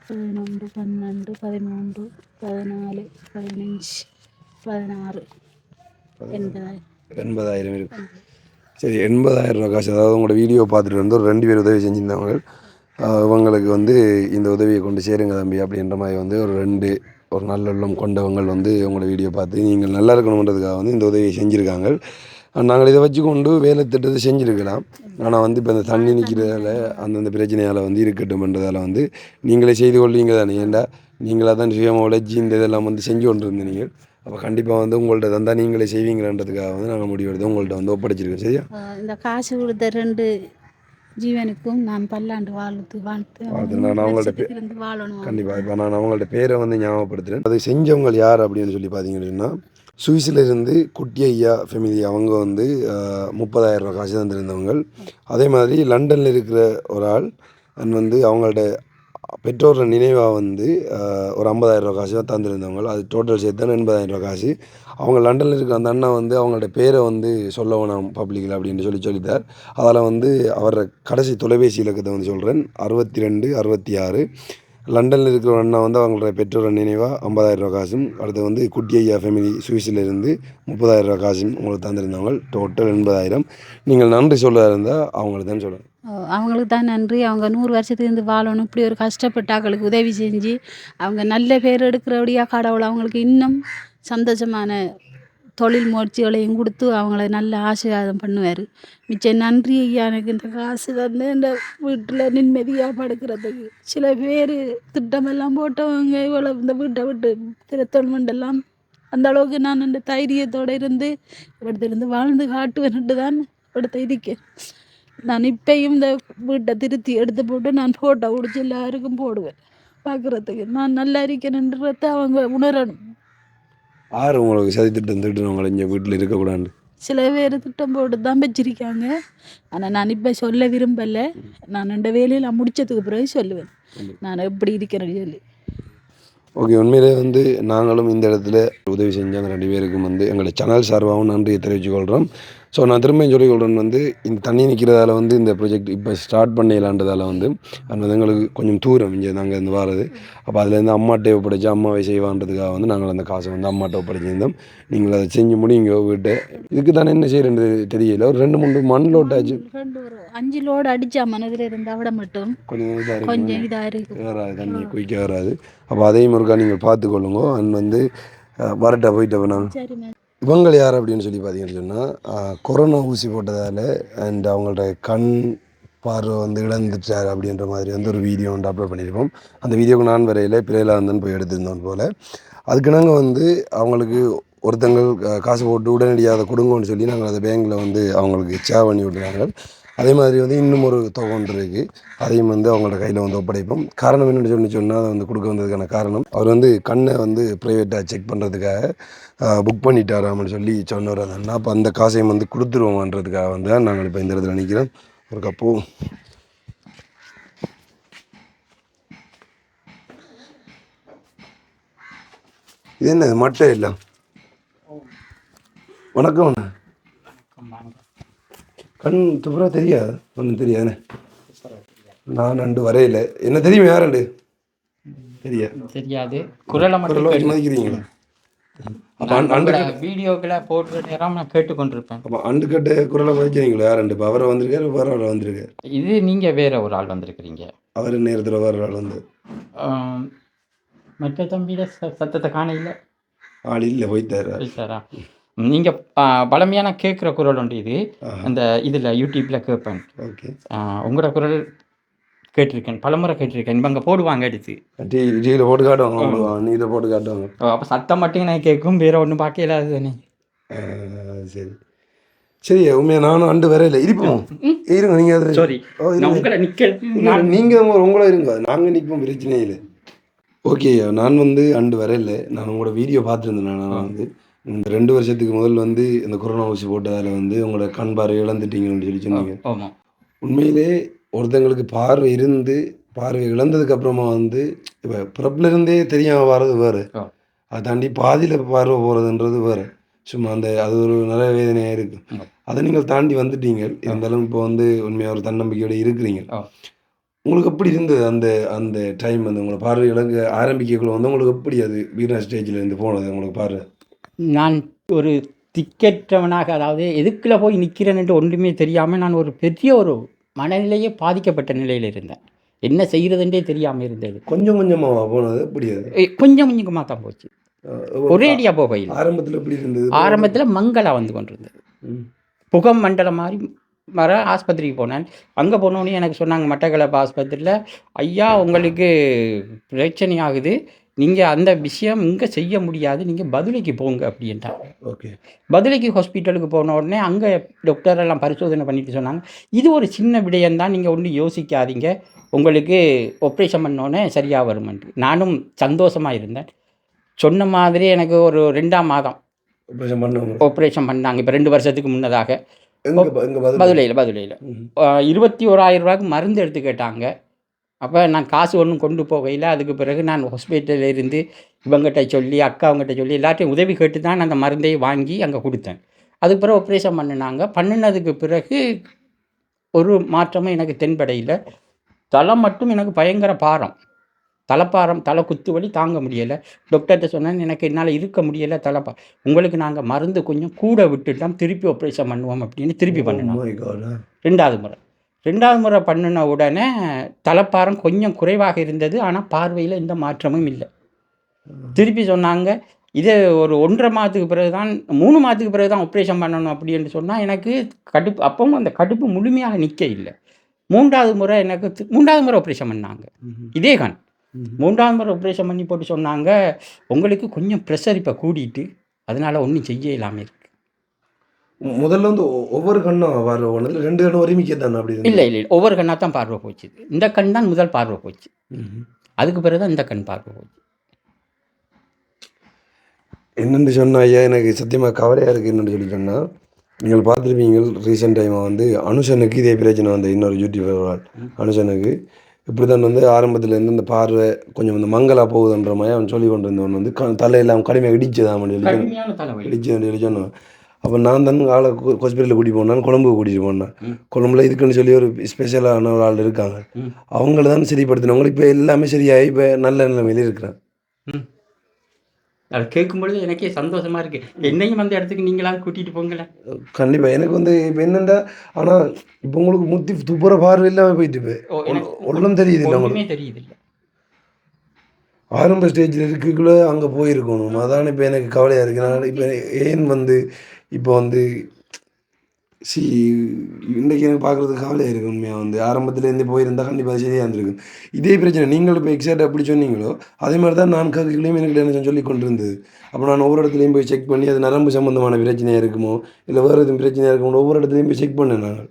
11 12 13 14 15 16 80,000. 80,000 இருக்கு. சரி, 80,000 ரூபா காசு. அதாவது உங்களோட வீடியோ பார்த்துட்டு வந்து ஒரு 2 பேர் உதவி செஞ்சுருந்தவங்க. இவங்களுக்கு வந்து இந்த உதவியை கொண்டு சேருங்க தம்பி அப்படின்ற மாதிரி வந்து ஒரு நல்ல உள்ளம் கொண்டவங்க வந்து உங்களோட வீடியோ பார்த்து நீங்கள் நல்லா இருக்கணுன்றதுக்காக வந்து இந்த உதவியை செஞ்சுருக்காங்க. நாங்கள் இதை வச்சு கொண்டு வேலை திட்டத்தை செஞ்சுருக்கலாம். ஆனால் வந்து இப்போ இந்த தண்ணி நிற்கிறதால அந்தந்த பிரச்சனையால் வந்து இருக்கட்டும்ன்றதால வந்து நீங்களே செய்து கொள்வீங்க தானே. ஏன்டா நீங்களாக தான் சுயமாக உழைச்சி இந்த இதெல்லாம் வந்து செஞ்சு கொண்டு இருந்தீங்க. அப்போ கண்டிப்பாக வந்து உங்கள்கிட்ட தந்தால் நீங்களே செய்வீங்களான்றதுக்காக வந்து நாங்கள் முடிவெடுத்து உங்கள்கிட்ட வந்து ஒப்படைச்சிருக்கோம். சரியா? இந்த காசு கொடுத்த 2 ஜீவனுக்கும் நான் பல்லாண்டு வாழ்த்து நான் அவங்கள்ட்ட இருந்து வாழணும். கண்டிப்பாக இப்போ நான் அவங்கள்ட்ட பேரை வந்து ஞாபகப்படுத்துகிறேன். அதை செஞ்சவங்க யார் அப்படின்னு சொல்லி பார்த்தீங்கன்னா, சுவிஸிலிருந்து குட்டி ஐயா ஃபேமிலி. அவங்க வந்து 30,000 ரூபா காசு தந்திருந்தவங்க. அதே மாதிரி லண்டனில் இருக்கிற ஒரு ஆள் வந்து அவங்கள்ட்ட பெற்றோர நினைவாக வந்து ஒரு 50,000 ரூபா காசு தான் தந்திருந்தவங்க. அது டோட்டல் சேர்த்து தான் 80,000 ரூபா காசு. அவங்க லண்டனில் இருக்கிற அந்த அண்ணா வந்து அவங்களோட பேரை வந்து சொல்ல வேணாம் பப்ளிக்கில் அப்படின்னு சொல்லித்தார். அதில் வந்து அவரோட கடைசி தொலைபேசி இலக்கத்தை வந்து சொல்கிறேன், 62 66. லண்டனில் இருக்கிற ஒரு அண்ணா வந்து அவங்களோட பெற்றோர நினைவாக 50,000 ரூபா காசும், அடுத்து வந்து குட்டி ஐயா ஃபேமிலி சுவிஸிலிருந்து 30,000 ரூபா காசும் உங்களுக்கு தந்திருந்தவங்க. டோட்டல் 80,000. நீங்கள் நன்றி சொல்ல இருந்தால் அவங்களுக்கு தான் சொல்லணும். அவங்களுக்கு தான் நன்றி. அவங்க 100 வருஷத்துக்கு இருந்து வாழணும். இப்படி ஒரு கஷ்டப்பட்ட ஆக்களுக்கு உதவி செஞ்சு அவங்க நல்ல பேர் எடுக்கிறபடியாக கடவுள் அவங்களுக்கு இன்னும் சந்தோஷமான தொழில் முயற்சிகளையும் கொடுத்து அவங்கள நல்ல ஆசீர்வாதம் பண்ணுவார். மிச்சம் நன்றி ஐயா. எனக்கு இந்த காசு வந்து இந்த வீட்டில் நிம்மதியாக படுக்கிறதுக்கு. சில பேர் திட்டமெல்லாம் போட்டவங்க இவ்வளோ இந்த வீட்டை விட்டு திருத்தொன்மெண்டெல்லாம் அந்த அளவுக்கு நான் இந்த தைரியத்தோடு இருந்து இവിടുத்திருந்து வாழ்ந்து காட்டுவேன்ட்டு தான் இവിടുത്തെ இருக்கேன். நான் இப்பயும் இந்த வீட்டை திருத்தி எடுத்து போட்டு நான் ஃபோட்டோ பிடிச்சி எல்லாருக்கும் போடுவேன் பார்க்குறதுக்கு. நான் நல்லா இருக்கேன்ன்றத அவங்க உணரணும். யார் உங்களுக்கு சதி திட்டம் திட்டுறவங்களை இங்கே வீட்டில் இருக்கக்கூடாது? சில பேர் திட்டம் போட்டு தான் வச்சிருக்காங்க. ஆனால் நான் இப்போ சொல்ல விரும்பலை. நான் இந்த வேலையில் முடித்ததுக்கு பிறகு சொல்லுவேன் நான் எப்படி இருக்கிறேன்னு சொல்லி. ஓகே, உண்மையிலே வந்து நாங்களும் இந்த இடத்துல உதவி செஞ்சாங்க 2 பேருக்கும் வந்து எங்களோட சேனல் சார்பாகவும் நன்றியை தெரிவித்துக்கொள்கிறோம். ஸோ நான் திரும்பியும் சொல்லிக்கொள்கிறேன் வந்து இந்த தண்ணி நிற்கிறதால வந்து இந்த ப்ராஜெக்ட் இப்போ ஸ்டார்ட் பண்ணிடலான்றதால வந்து அது வந்து எங்களுக்கு கொஞ்சம் தூரம் இங்கே நாங்கள் இருந்து வர்றது. அப்போ அதுலேருந்து அம்மாட்டை ஒப்படைச்சி அம்மாவை செய்வான்றதுக்காக வந்து நாங்கள் அந்த காசை வந்து அம்மாட்ட ஒப்படைச்சிருந்தோம். நீங்கள் அதை செஞ்சு முடியுங்க வீட்டை. இதுக்கு தானே என்ன செய்யறது தெரியல. ஒரு 2-3 மண் லோட்டாச்சு, 5 லோடு அடித்தா மனதில் இருந்தால் விட மட்டும் கொஞ்சம் இதாக இருக்குது, வராது, தண்ணி குயிக்க வராது. அப்போ அதையும் ஒருக்கா நீங்கள் பார்த்துக்கொள்ளுங்க. அண்ட் வந்து வரட்டா போயிட்டு நான் இவங்க யார் அப்படின்னு சொல்லி பார்த்தீங்கன்னு சொன்னால் கொரோனா ஊசி போட்டதால் அண்ட் அவங்களோட கண் பார்வை வந்து இழந்துட்டார் அப்படின்ற மாதிரி வந்து ஒரு வீடியோ வந்து அப்லோட் பண்ணியிருப்போம். அந்த வீடியோவுக்கு நான் வரையில் பிள்ளைகளாக இருந்தேன்னு போய் எடுத்திருந்தோம் போல். அதுக்கு நாங்கள் வந்து அவங்களுக்கு ஒருத்தங்கள் காசு போட்டு உடனடியாக அதை கொடுங்கன்னு சொல்லி நாங்கள் அதை பேங்கில் வந்து அவங்களுக்கு சேவ் பண்ணி விட்டுறாங்க. அதே மாதிரி வந்து இன்னும் ஒரு தொகை ஒன்று இருக்குது, அதையும் வந்து அவங்களோட கையில் வந்து ஒப்படைப்போம். காரணம் என்னென்னு சொன்னால் அதை வந்து கொடுக்க வந்ததுக்கான காரணம், அவர் வந்து கண்ணை வந்து ப்ரைவேட்டாக செக் பண்ணுறதுக்காக புக் பண்ணிட்டாராம்னு சொல்லி சொன்னவர் அண்ணா. அப்போ அந்த காசையும் வந்து கொடுத்துருவோமான்றதுக்காக வந்து நாங்கள் இப்போ இந்த இடத்துல நிற்கிறோம். ஒரு கப்போ இது என்ன மட்டை இல்லை. வணக்கம் அண்ணா. கண் துப்புரா தெரியாது, ஒன்றும் தெரியாதுண்ணே. நான் 2 வரையில என்ன தெரியும், யார் 2 தெரியாது. குரலை மட்டும் மதிக்கிறீங்களா? வீடியோக்களை போடுற நேரம் நான் கேட்டுக்கொண்டிருப்பேன். அப்போ அண்டு கட்ட குரலை மதிக்கிறீங்களா? யார் 2 இப்போ அவரை வந்திருக்காரு, வேற ஆள் வந்திருக்காரு. இது நீங்கள் வேற ஒரு ஆள் வந்திருக்கிறீங்க. அவர் நேரத்தில் வேற ஆள் வந்து மற்ற தம்பியில சத்தத்தை காண இல்லை, ஆள் இல்லை, போய்த்தாரா? போய்த்தாரா? நீங்கள் பழமையான கேட்குற குரல் ஒன்று இது. அந்த இதில் யூடியூப்பில் கேட்பேன். ஓகே, உங்களோட குரல் கேட்டிருக்கேன், பலமுறை கேட்டிருக்கேன். இவங்க போடுவாங்க எடுத்து டிவியில் போட்டு காட்டுவாங்க, நீதில் போட்டு காட்டுவாங்க. அப்போ சத்தம் மட்டும் நான் கேட்கும், வேற ஒன்றும் பார்க்க இல்லாது தானே. சரி சரி, உண்மையாக நானும் அண்டு வரையில இருப்போம். இருங்க நீங்கள் அது சாரி, உங்களை நிற்க நீங்கள் உங்களை இருங்க, நாங்கள் நிற்போம், பிரச்சனை இல்லை. ஓகே, நான் வந்து அண்டு வரையில நான் உங்களோட வீடியோ பார்த்துருந்தேன். நான் வந்து இந்த 2 வருஷத்துக்கு முதல் வந்து இந்த கொரோனா ஊசி போட்டதால் வந்து உங்களோட கண் பார்வை இழந்துட்டீங்கன்னு சொல்லி சொன்னீங்க. ஆமாம், உண்மையிலே ஒருத்தங்களுக்கு பார்வை இருந்து பார்வை இழந்ததுக்கு அப்புறமா வந்து இப்போ பிறப்புலேருந்தே தெரியாமல் வர்றது வேறு, அதை தாண்டி பாதியில் பார்வை போகிறதுன்றது வேறு. சும்மா அந்த அது ஒரு நல்ல வேதனையாக இருக்குது. அதை நீங்கள் தாண்டி வந்துட்டீங்க. இருந்தாலும் இப்போ வந்து உண்மையாக ஒரு தன்னம்பிக்கையோடு இருக்கிறீங்க. உங்களுக்கு எப்படி இருந்தது அந்த அந்த டைம் வந்து உங்களை பார்வை இழங்க ஆரம்பிக்கக்குள்ள வந்து உங்களுக்கு எப்படி அது வீரா ஸ்டேஜில் இருந்து போனது உங்களுக்கு பார்வை? நான் ஒரு திக்கற்றவனாக, அதாவது எதுக்குள்ள போய் நிற்கிறேன்ட்டு ஒன்றுமே தெரியாமல் நான் ஒரு பெரிய ஒரு மனநிலையே பாதிக்கப்பட்ட நிலையில் இருந்தேன். என்ன செய்கிறதுன்றே தெரியாமல் இருந்தது. கொஞ்சம் கொஞ்சமாக போனது எப்படி அது? கொஞ்சம் கொஞ்சமாக தான் போச்சு. ஒரேடியாக போகையில். ஆரம்பத்தில் எப்படி இருந்தது? ஆரம்பத்தில் மங்களா வந்து கொண்டிருந்தது. புகம் மண்டலம் மாதிரி வர ஆஸ்பத்திரிக்கு போனேன். அங்கே போனோடனே எனக்கு சொன்னாங்க, மட்டக்களப்பு ஆஸ்பத்திரியில், ஐயா உங்களுக்கு பிரச்சனை ஆகுது, நீங்கள் அந்த விஷயம் இங்கே செய்ய முடியாது, நீங்கள் பதுளைக்கு போங்க அப்படின்ட்டாங்க. ஓகே. பதுளைக்கு ஹாஸ்பிட்டலுக்கு போன உடனே அங்கே டாக்டர் எல்லாம் பரிசோதனை பண்ணிட்டு சொன்னாங்க, இது ஒரு சின்ன விடயம்தான், நீங்கள் ஒன்றும் யோசிக்காதீங்க, உங்களுக்கு ஆப்ரேஷன் பண்ணோன்னே சரியாக வருமென்று. நானும் சந்தோஷமாக இருந்தேன். சொன்ன மாதிரி எனக்கு ஒரு 2ஆம் மாதம் ஆப்ரேஷன் பண்ணாங்க. இப்போ 2 வருஷத்துக்கு முன்னதாக பதுளையில் 21,000 ரூபாய்க்கு மருந்து எடுத்து கேட்டாங்க. அப்போ நான் காசு ஒன்றும் கொண்டு போகையில், அதுக்கு பிறகு நான் ஹாஸ்பிட்டலில் இருந்து இவங்ககிட்ட சொல்லி, அக்காவங்கிட்ட சொல்லி எல்லாத்தையும் உதவி கேட்டு தான் அந்த மருந்தை வாங்கி அங்கே கொடுத்தேன். அதுக்கு பிறகு ஆப்ரேஷன் பண்ணினாங்க. பண்ணினதுக்கு பிறகு ஒரு மாற்றமும் எனக்கு தென்படையில். தலை மட்டும் எனக்கு பயங்கர பாரம், தலைப்பாரம், தலை குத்து வலி தாங்க முடியலை. டாக்டர்கிட்ட சொன்னேன், எனக்கு என்னால் இருக்க முடியலை, உங்களுக்கு நாங்கள் மருந்து கொஞ்சம் கூட விட்டுட்டோம், திருப்பி ஆப்ரேஷன் பண்ணுவோம் அப்படின்னு திருப்பி பண்ணினோம். 2வது முறை பண்ணின உடனே தலைப்பாரம் கொஞ்சம் குறைவாக இருந்தது. ஆனால் பார்வையில் எந்த மாற்றமும் இல்லை. திருப்பி சொன்னாங்க, இது ஒரு 1.5 மாதத்துக்கு பிறகு தான், 3 மாதத்துக்கு பிறகு தான் ஆப்ரேஷன் பண்ணணும் அப்படின்னு சொன்னால் எனக்கு கடுப்பு, அப்பவும் அந்த கடுப்பு முழுமையாக நிற்க இல்லை. 3வது முறை எனக்கு 3வது முறை ஆப்ரேஷன் பண்ணாங்க. இதே கண் 3வது முறை ஆப்ரேஷன் பண்ணி போட்டு சொன்னாங்க, உங்களுக்கு கொஞ்சம் ப்ரெஷர் இப்போ கூடிட்டு, அதனால் ஒன்றும் செய்ய இல்லாமல் இருக்குது. முதல்ல வந்து ஒவ்வொரு கண்ணும் பார்வை போனது, 2 கண்ணும் ஒருமிக்க தானே? அப்படி இல்லை, ஒவ்வொரு கண்ணாக தான் பார்வை போச்சு. இந்த கண் தான் முதல் பார்வை போச்சு. அதுக்கு பிறகு தான் இந்த கண் பார்வை போச்சு. என்னென்னு சொன்னால் ஐயா, எனக்கு சத்தியமாக கவலையாக இருக்குது. என்னென்னு சொல்லி சொன்னால், நீங்கள் பார்த்துருப்பீங்க ரீசெண்ட் டைமாக வந்து அனுஷனுக்கு இதே பிரச்சனை வந்து, இன்னொரு யூடியூபர் அனுஷனுக்கு இப்படி தான் வந்து ஆரம்பத்துலேருந்து இந்த பார்வை கொஞ்சம் வந்து மங்களா போகுதுன்ற மாதிரி அவன் சொல்லி கொண்டு இருந்தவன் வந்து தலையெல்லாம் கடுமையாக இடிச்சதான் சொல்லி சொன்னான். அப்போ நான் தான் ஆளை ஹாஸ்பிட்டலில் கூட்டிகிட்டு போனான், கொழம்புக்கு கூட்டிகிட்டு போனேன். கொழம்புல இதுக்குன்னு சொல்லி ஒரு ஸ்பெஷலான ஒரு ஆள் இருக்காங்க, அவங்கள தான் சரிப்படுத்தினவங்க. இப்போ எல்லாமே சரியாகி இப்போ நல்ல நிலைமையில இருக்கிறேன். அது கேட்கும்பொழுது எனக்கே சந்தோஷமாக இருக்குது. என்னையும் அந்த இடத்துக்கு நீங்களாவது கூட்டிகிட்டு போங்களேன். கண்டிப்பாக. எனக்கு வந்து இப்போ என்னென்னா, ஆனால் இப்போ உங்களுக்கு முத்தி துப்புற பார்வை இல்லாமல் போயிட்டு இப்போ ஒன்றும் தெரியுது இல்லை, உங்களுக்கு தெரியுது இல்லை. ஆரம்ப ஸ்டேஜில் இருக்குள்ளே அங்கே போயிருக்கணும். அதான் இப்போ எனக்கு கவலையாக இருக்குது. நான் இப்போ ஏன் வந்து இப்போ வந்து இன்றைக்கி எனக்கு பார்க்குறதுக்கு கவலையாக இருக்குது. உண்மையாக வந்து ஆரம்பத்துலேருந்து போயிருந்தால் கண்டிப்பாக சரியாக இருந்திருக்கு. இதே பிரச்சனை நீங்கள் இப்போ எக்ஸாக்ட் எப்படி சொன்னீங்களோ அதே மாதிரி தான் நான் கதைகளையும் எனக்கு என்ன சொல்லி கொண்டு இருந்தது. அப்போ நான் ஒவ்வொரு இடத்துலையும் போய் செக் பண்ணி, அது நரம்பு சம்மந்தமான பிரச்சனையாக இருக்குமோ இல்லை வேறு எதுவும் பிரச்சனையாக இருக்குமோ ஒவ்வொரு இடத்துலையும் போய் செக் பண்ணேன். நாங்கள்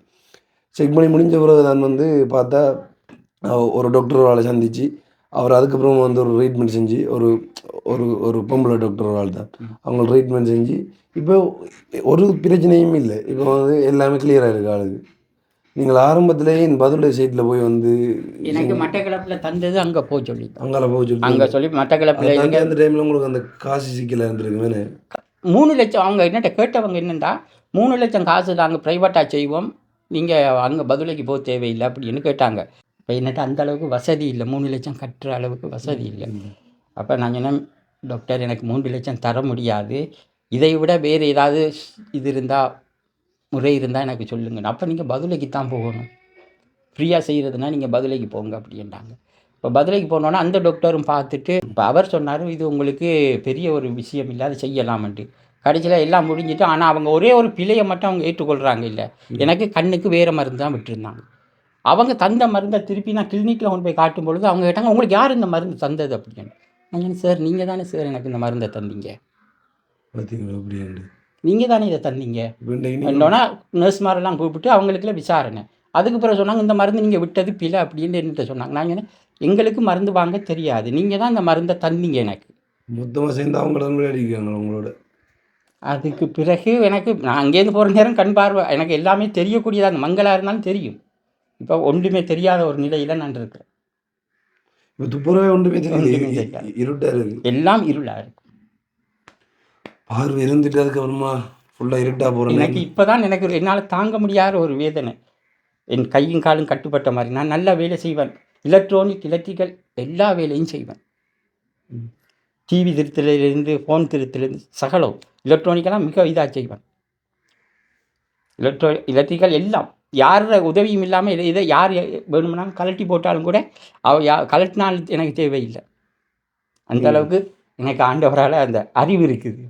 செக் பண்ணி முடிஞ்ச பிறகு நான் வந்து பார்த்தா ஒரு டாக்டர் ஆளை சந்தித்து அவர் அதுக்கப்புறம் வந்து ஒரு ட்ரீட்மெண்ட் செஞ்சு, ஒரு ஒரு ஒரு பொம்பளை டாக்டர் ஆள் தான், அவங்க ட்ரீட்மெண்ட் செஞ்சு இப்போ ஒரு பிரச்சனையும் இல்லை. இப்போ வந்து எல்லாமே கிளியராக இருக்குது ஆளுக்கு. நீங்கள் ஆரம்பத்திலேயே இந்த பதுளை சைட்டில் போய் வந்து எனக்கு மட்டக்களப்பில் தந்தது அங்கே போக சொல்லி, அங்கே சொல்லி மட்டக்களப்பில் அந்த டைமில் உங்களுக்கு அந்த காசு சிக்கலாக இருந்திருக்கு. 3 லட்சம் அவங்க என்னட்ட கேட்டவங்க என்னென்னா, 3 லட்சம் காசு நாங்கள் ப்ரைவேட்டாக செய்வோம், நீங்கள் அங்கே பதுளைக்கு போக தேவையில்லை அப்படின்னு கேட்டாங்க. இப்போ என்னட்ட அந்த அளவுக்கு வசதி இல்லை, 3 லட்சம் கட்டுற அளவுக்கு வசதி இல்லை. அப்போ நான் சொன்னேன், டாக்டர் எனக்கு 3 லட்சம் தர முடியாது, இதை விட வேறு ஏதாவது இது இருந்தால், முறை இருந்தால் எனக்கு சொல்லுங்கள். அப்போ நீங்கள் பதுளைக்கு தான் போகணும், ஃப்ரீயாக செய்கிறதுனா நீங்கள் பதுளைக்கு போங்க அப்படின்ட்டாங்க. இப்போ பதுளைக்கு போனோன்னா அந்த டாக்டரும் பார்த்துட்டு இப்போ அவர் சொன்னார், இது உங்களுக்கு பெரிய ஒரு விஷயம் இல்லை, அதை செய்யலாமன்ட்டு. கடைசியில் எல்லாம் முடிஞ்சிட்டு, ஆனால் அவங்க ஒரே ஒரு பிழையை மட்டும் அவங்க ஏற்றுக்கொள்கிறாங்க. இல்லை, எனக்கு கண்ணுக்கு வேறு மருந்து தான் விட்டுருந்தாங்க. அவங்க தந்த மருந்தை திருப்பி நான் கிளினிக்கில் கொண்டு போய் காட்டும் பொழுது அவங்க கேட்டாங்க, உங்களுக்கு யார் இந்த மருந்து தந்தது அப்படின்னு. நான் சார் நீங்கள் தானே சார் எனக்கு இந்த மருந்தை தந்தீங்க, நீங்கள் தானே இதை தந்தீங்க என்னன்னா நர்ஸ்மாரெல்லாம் கூப்பிட்டு அவங்களுக்குலாம் விசாரணை. அதுக்கு பிறகு சொன்னாங்க, இந்த மருந்து நீங்கள் விட்டது பிழை அப்படின்னு என்கிட்ட சொன்னாங்க. நான் சொன்னேன், எங்களுக்கு மருந்து வாங்க தெரியாது, நீங்கள் தான் இந்த மருந்தை தந்தீங்க எனக்கு. மொத்தமாக சேர்ந்து அவங்களோட. அதுக்கு பிறகு எனக்கு நான் அங்கேருந்து போகிற நேரம் கண் பார்வை எனக்கு எல்லாமே தெரியக்கூடியதாக, அந்த மங்களா இருந்தாலும் தெரியும். இப்போ ஒன்றுமே தெரியாத ஒரு நிலையில் நான் இருக்கிறேன். இப்போ துப்புரவே ஒன்றுமே தெரியாது, இருட்டாக இருக்குது, எல்லாம் இருளாக இருக்கும். பார்வை இருந்துட்டு அதுக்கப்புறமா ஃபுல்லாக இருட்டா போகிறேன். எனக்கு இப்போ தான் எனக்கு என்னால் தாங்க முடியாத ஒரு வேதனை. என் கையும் காலும் கட்டுப்பட்ட மாதிரி. நான் நல்லா வேலை செய்வேன். எலக்ட்ரிக்கல் எல்லா வேலையும் செய்வேன். டிவி திருத்திலிருந்து ஃபோன் திருத்திலிருந்து சகலம் எலக்ட்ரானிக்கெல்லாம் மிக இதாக செய்வேன். எலக்ட்ரிக்கல் எல்லாம் யாரோட உதவியும் இல்லாமல் இதை யார் வேணும்னாலும் கலட்டி போட்டாலும் கூட கலட்டினால் எனக்கு தேவையில்லை. அந்த அளவுக்கு எனக்கு ஆண்டவரால் அந்த அறிவு இருக்குது.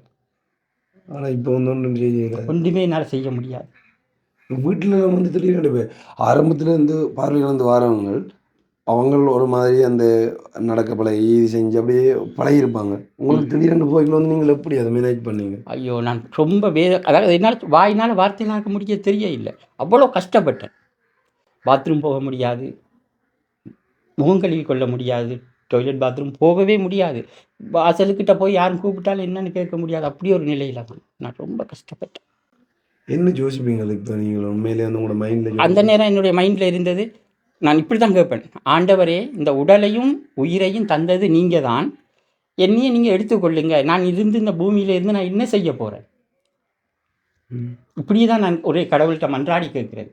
ஆனால் இப்போ வந்து ஒன்றுமே என்னால் செய்ய முடியாது. வீட்டில் வந்து திடீர்னு ஆரம்பத்தில் இருந்து பார்வையில் வந்து வரவங்க அவங்க ஒரு மாதிரி அந்த நடக்க பழகி இது செஞ்சு அப்படியே பழகிருப்பாங்க. உங்களுக்கு திடீர்னு போய்க்கு வந்து நீங்கள் எப்படி அதை மேனேஜ் பண்ணீங்க? ஐயோ, நான் ரொம்ப அதாவது என்னால் வாயினால் வார்த்தையினாக்க முடிய தெரிய இல்லை. அவ்வளோ கஷ்டப்பட்டேன். பாத்ரூம் போக முடியாது, முகம் கழுவி கொள்ள முடியாது, டாய்லெட் பாத்ரூம் போகவே முடியாது, வாசலுக்கிட்ட போய் யாரும் கூப்பிட்டாலும் என்னன்னு கேட்க முடியாது. அப்படி ஒரு நிலையில் நான் ரொம்ப கஷ்டப்பட்டேன். என்ன யோசிப்பீங்க இப்போ நீங்கள் உண்மையிலே வந்து உங்களோட மைண்டில்? அந்த நேரம் என்னுடைய மைண்டில் இருந்தது, நான் இப்படி தான் கேட்பேன், ஆண்டவரே இந்த உடலையும் உயிரையும் தந்தது நீங்கள் தான், என்னையே நீங்கள் எடுத்துக்கொள்ளுங்க, நான் இருந்து இந்த பூமியில் இருந்து நான் என்ன செய்ய போகிறேன்? இப்படியே தான் நான் ஒரே கடவுள்கிட்ட மன்றாடி கேட்குறது.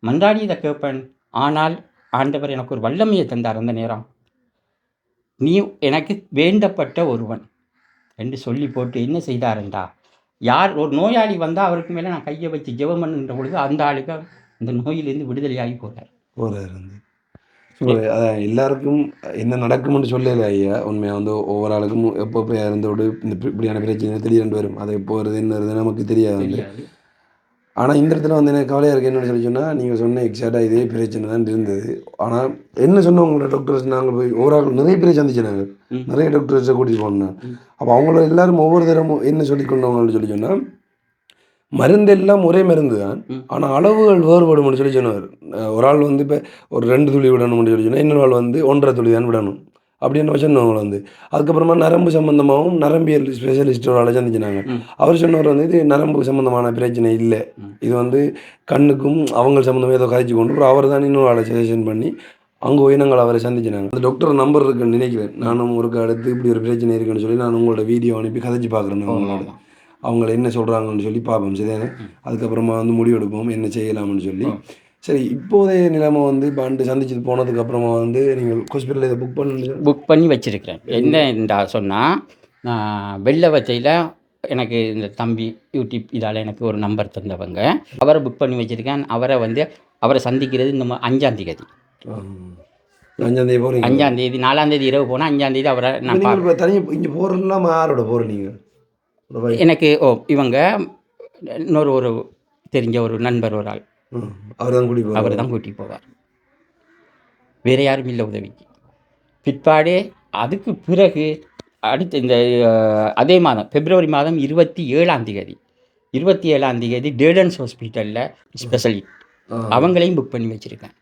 மன்றாடி இதை கேட்பேன். ஆனால் ஆண்டவர் எனக்கு ஒரு வல்லமையை தந்தார். அந்த நேரம், நீ எனக்கு வேண்டப்பட்ட ஒருவன் என்று சொல்லி போட்டு என்ன செய்தாருண்டா, யார் ஒரு நோயாளி வந்தால் அவருக்கு மேலே நான் கையை வச்சு ஜெபம் பண்ணுன்ற பொழுது அந்த ஆளுக்கு அந்த நோயிலேருந்து விடுதலையாகி போகிறார். அதான் எல்லாருக்கும் என்ன நடக்கும்னு சொல்லலை ஐயா. உண்மையாக வந்து ஒவ்வொரு ஆளுக்கும் எப்போ இருந்தோடு இந்த இப்படியான பிரச்சனை திடீரென்று வரும். அது எப்போ வருது என்ன வருது நமக்கு தெரியாது. ஆனால் இந்த இடத்துல வந்து எனக்கு கவலையாக இருக்குது. என்னென்னு சொல்லி சொன்னால், நீங்கள் சொன்ன எக்ஸாக்டாக இதே பிரச்சனை தான் இருந்தது. ஆனால் என்ன சொன்னோம் உங்களோட டாக்டர்ஸ், நாங்கள் போய் ஒவ்வொரு ஆள் நிறைய பேர் சந்திச்சு, நாங்கள் நிறைய டாக்டர்ஸை கூட்டிகிட்டு போனோம். அப்போ அவங்கள எல்லாரும் ஒவ்வொரு தரமும் என்ன சொல்லி கொண்டவங்கன்னு சொல்லி சொன்னால், மருந்து எல்லாம் ஒரே மருந்து தான், ஆனால் அளவுகள் வேறுபடும்னு சொல்லி சொன்னார். ஒரு ஆள் வந்து இப்போ ஒரு 2 துளி விடணும்னு சொல்லி சொன்னால், இன்னொரு ஆள் வந்து 1.5 துளி தான் விடணும் அப்படின்னு சொன்னவங்க வந்து. அதுக்கப்புறமா நரம்பு சம்மந்தமாகவும் நரம்பியல் ஸ்பெஷலிஸ்ட் ஒரு ஆளை சந்திச்சினாங்க. அவர் சொன்னவர் வந்து இது நரம்பு சம்மந்தமான பிரச்சனை இல்லை, இது வந்து கண்ணுக்கும் அவங்க சம்மந்தமாக ஏதோ கதைச்சி கொண்டு அவர் தான் இன்னொரு ஆளை சஜஷன் பண்ணி அங்கே போய் நாங்கள் அவரை சந்திச்சினாங்க. அந்த டாக்டர் நம்பர் இருக்குன்னு நினைக்கிறேன். நானும் ஒரு அடுத்து இப்படி ஒரு பிரச்சனை இருக்குன்னு சொல்லி நான் உங்களோட வீடியோ அனுப்பி கதைச்சி பார்க்குறேன். அவங்களோட அவங்கள என்ன சொல்கிறாங்கன்னு சொல்லி பார்ப்போம். சரிதானே? அதுக்கப்புறமா வந்து முடிவெடுப்போம் என்ன செய்யலாம்னு சொல்லி. சரி, இப்போதைய நிலைமை வந்து இப்போ அண்டு சந்திச்சுட்டு போனதுக்கப்புறமா வந்து நீங்கள் ஹாஸ்பிட்டலில் இதை புக் பண்ணி வச்சுருக்கிறேன். என்னென்றா சொன்னால், வெள்ளவத்தையில் எனக்கு இந்த தம்பி யூடியூப் இதால் எனக்கு ஒரு நம்பர் தந்தவங்க, அவரை புக் பண்ணி வச்சுருக்கேன். அவரை சந்திக்கிறது இந்த 5ஆம் தேதி. 5ஆம் தேதி போகிறீங்க? 5ஆம் தேதி 4ஆம் தேதி இரவு போனால் 5ஆம் தேதி அவரை நான் தனியாக இங்கே போகிறதுலாம் யாரோட போகிறீங்க? எனக்கு இவங்க இன்னொரு ஒரு தெரிஞ்ச ஒரு நண்பர் ஒரு ஆள், அவர் தான் கூட்டிகிட்டு போவார். வேறு யாரும் இல்லை உதவிக்கு. பிற்பாடு அதுக்கு பிறகு அடுத்து இந்த அதே மாதம் பிப்ரவரி மாதம் 27ஆம் தேதி டேடன்ஸ் ஹாஸ்பிட்டலில் ஸ்பெஷலிஸ்ட் அவங்களையும் புக் பண்ணி வச்சுருக்கேன்.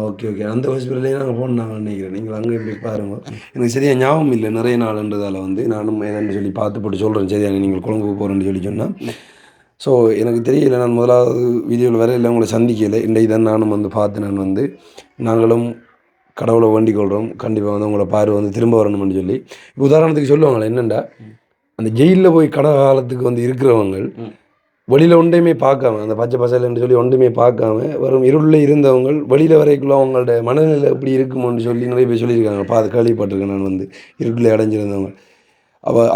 ஓகே ஓகே, அந்த ஹாஸ்பிட்டல்லையும் நாங்கள் போனாங்க நினைக்கிறேன். நீங்கள் அங்கே போய் பாருங்கள். எனக்கு சரியாக ஞாபகம் இல்லை, நிறைய நாள்ன்றதால் வந்து நானும் ஏதான்னு சொல்லி பார்த்து போட்டு சொல்கிறேன். சரியாக நீங்கள் கொழும்புக்கு போகிறேன்னு சொல்லி சொன்னால். ஸோ எனக்கு தெரியல, நான் முதலாவது வீடியோவில் வரையில் உங்களை சந்திக்கலை. இன்றைக்கு தான் நானும் வந்து பார்த்து நான் வந்து நாங்களும் கடவுளை வேண்டிக் கொள்கிறோம், கண்டிப்பாக வந்து உங்களை பார்வை வந்து திரும்ப வரணும்னு சொல்லி. இப்போ உதாரணத்துக்கு சொல்லுவாங்களே என்னென்னா, அந்த ஜெயிலில் போய் கடை காலத்துக்கு வந்து இருக்கிறவங்க வெளியில் ஒன்றையுமே பார்க்காம, அந்த பச்சை பசைலன்னு சொல்லி ஒன்றுமே பார்க்காம வரும் இருளில் இருந்தவங்க வெளியில் வரைக்குள்ள அவங்களோட மனநிலை எப்படி இருக்குமோன்னு சொல்லி நிறைய பேர் சொல்லியிருக்காங்க. கேள்விப்பட்டிருக்கேன் நான் வந்து இருட்டில் அடைஞ்சிருந்தவங்க.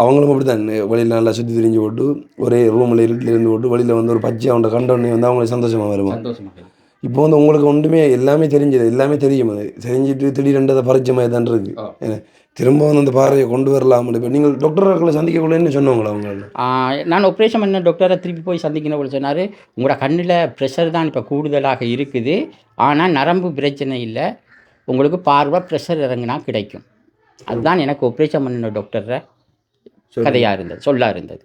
அவங்களும் அப்படி தான் வெளியில் நல்லா சுற்றி திரிஞ்சு போட்டு ஒரே ரூமில் இருட்டில் இருந்து போட்டு வெளியில் வந்து ஒரு பச்சை அவனை கண்டோடனே வந்து அவங்களுக்கு சந்தோஷமாக வருவாங்க. இப்போ வந்து உங்களுக்கு ஒன்றுமே எல்லாமே தெரிஞ்சது, எல்லாமே தெரியும், அது தெரிஞ்சிட்டு திடீரென்றதை பறிச்ச மாதிரி தான் இருக்குது. ஏன்னா திரும்ப வந்து அந்த பார்வையை கொண்டு வரலாம். இப்போ நீங்கள் டாக்டர்களை சந்திக்கக்குள்ளேன்னு சொன்னவங்களா அவங்கள? நான் ஆப்ரேஷன் பண்ண டாக்டரை திருப்பி போய் சந்திக்கணும் சொன்னார். உங்களோட கண்ணில் ப்ரெஷர் தான் இப்போ கூடுதலாக இருக்குது, ஆனால் நரம்பு பிரச்சனை இல்லை, உங்களுக்கு பார்வை ப்ரெஷர் இறங்கினா கிடைக்கும். அதுதான் எனக்கு ஆப்ரேஷன் பண்ணின டாக்டரை கதையாக இருந்தது, சொல்லாக இருந்தது.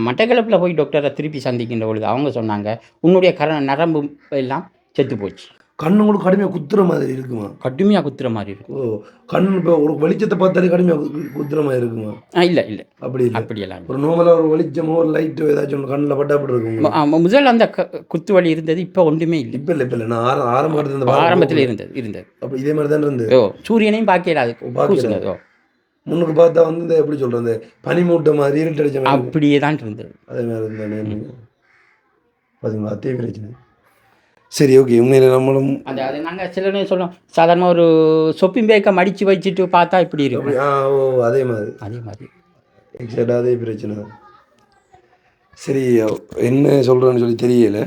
மட்டக்களப்பில் போய் டாக்டரை திருப்பி சந்திக்கின்ற பொழுது அவங்க சொன்னாங்க, உன்னுடைய நரம்பு எல்லாம் செத்து போச்சு. கண்ணு உங்களுக்கு கடுமையாக குத்துற மாதிரி இருக்குமா? கடுமையாக குத்துற மாதிரி இருக்கும். ஓ, கண் இப்போ ஒரு வெளிச்சத்தை பார்த்தாலே கடுமையாக குத்துற மாதிரி இருக்குமா? இல்லை அப்படியெல்லாம் ஒரு நோமலாக ஒரு வெளிச்சமோ ஒரு லைட்டோ ஏதாச்சும் கண்ணில் பட்டா அப்படி இருக்கும். முதல் அந்த குத்து வலி இருந்தது, இப்போ ஒன்றுமே இல்லை. இப்போ நான் ஆரம்பத்தில் இருந்தது. அப்போ இதே மாதிரி தான் இருந்தது. சூரியனையும் பார்க்கல, அது முன்னுக்கு பார்த்தா வந்து இந்த எப்படி சொல்கிறது இந்த பனிமூட்டை மாதிரி இருட்டடிச்ச மாதிரி அப்படியே தான் இருந்தது. அதே மாதிரி இருந்தானே பார்த்தீங்களா அதே பிரச்சனை. சரி ஓகே உண்மையில் நம்மளும் அது நாங்கள் சில நேரம் சொல்லுவோம் சாதாரணமாக ஒரு சொப்பிங் பேக்கை மடித்து வச்சுட்டு பார்த்தா இப்படி இருக்கும். ஓ அதே மாதிரி எக்ஸாக்டாக அதே பிரச்சனை தான். சரி என்ன சொல்கிறேன்னு சொல்லி தெரியல.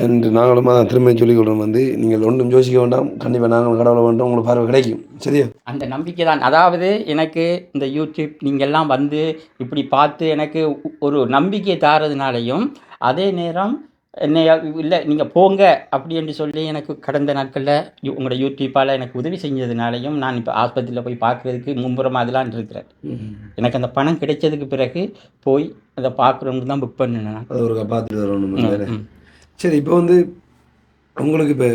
அண்ட் நாங்களும் தான் திரும்ப சொல்லிக் கொள்கிறோம் வந்து நீங்கள் ஒன்றும் யோசிக்க வேண்டாம், கண்டிப்பாக நாங்கள் கடவுளை வேண்டாம் உங்களுக்கு பார்வை கிடைக்கும். சரியா அந்த நம்பிக்கை தான். அதாவது எனக்கு இந்த யூடியூப் நீங்கள் எல்லாம் வந்து இப்படி பார்த்து எனக்கு ஒரு நம்பிக்கை தாரதுனாலையும் அதே நேரம் என்னை இல்லை நீங்கள் போங்க அப்படி என்று சொல்லி எனக்கு கடந்த நாட்களில் உங்களோட யூடியூப்பால் எனக்கு உதவி செஞ்சதுனாலையும் நான் இப்போ ஆஸ்பத்திரியில் போய் பார்க்குறதுக்கு மும்புறமாக அதெல்லாம் இருக்கிறேன். எனக்கு அந்த பணம் கிடைச்சதுக்கு பிறகு போய் அதை பார்க்குறவங்க தான் புக் பண்ணினேன். அதை ஒரு பார்த்துட்டு வரணும். சரி இப்போ வந்து உங்களுக்கு இப்போ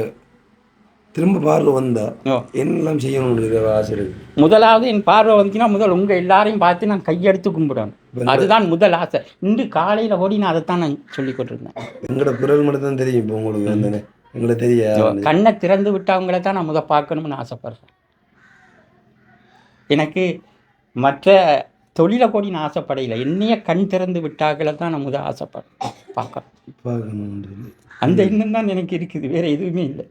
திரும்ப பார்வை வந்தால் என்னெல்லாம் செய்யணும்னு ஆசை இருக்குது? முதலாவது என் பார்வை வந்துச்சுன்னா முதல் உங்கள் எல்லாரையும் பார்த்து நான் கையெடுத்து கும்பிடணும். அதுதான் முதல் ஆசை. இன்று காலையில் ஓடி நான் அதைத்தான் நான் சொல்லி கொண்டிருந்தேன். எங்களோட குரல் மட்டும் தான் தெரியும் இப்போ உங்களுக்கு வந்து எங்களை தெரியாது. கண்ணை திறந்து விட்டவங்களை தான் நான் முதல் பார்க்கணும்னு ஆசைப்படுறேன். எனக்கு மற்ற தொழிலை கூடி நான் ஆசைப்படையில என்னைய கண் திறந்து விட்டாக்களை தான் நான் முதல் ஆசைப்படுறேன் பார்க்கணும். அந்த எண்ணம் தான் எனக்கு இருக்குது, வேறு எதுவுமே இல்லை.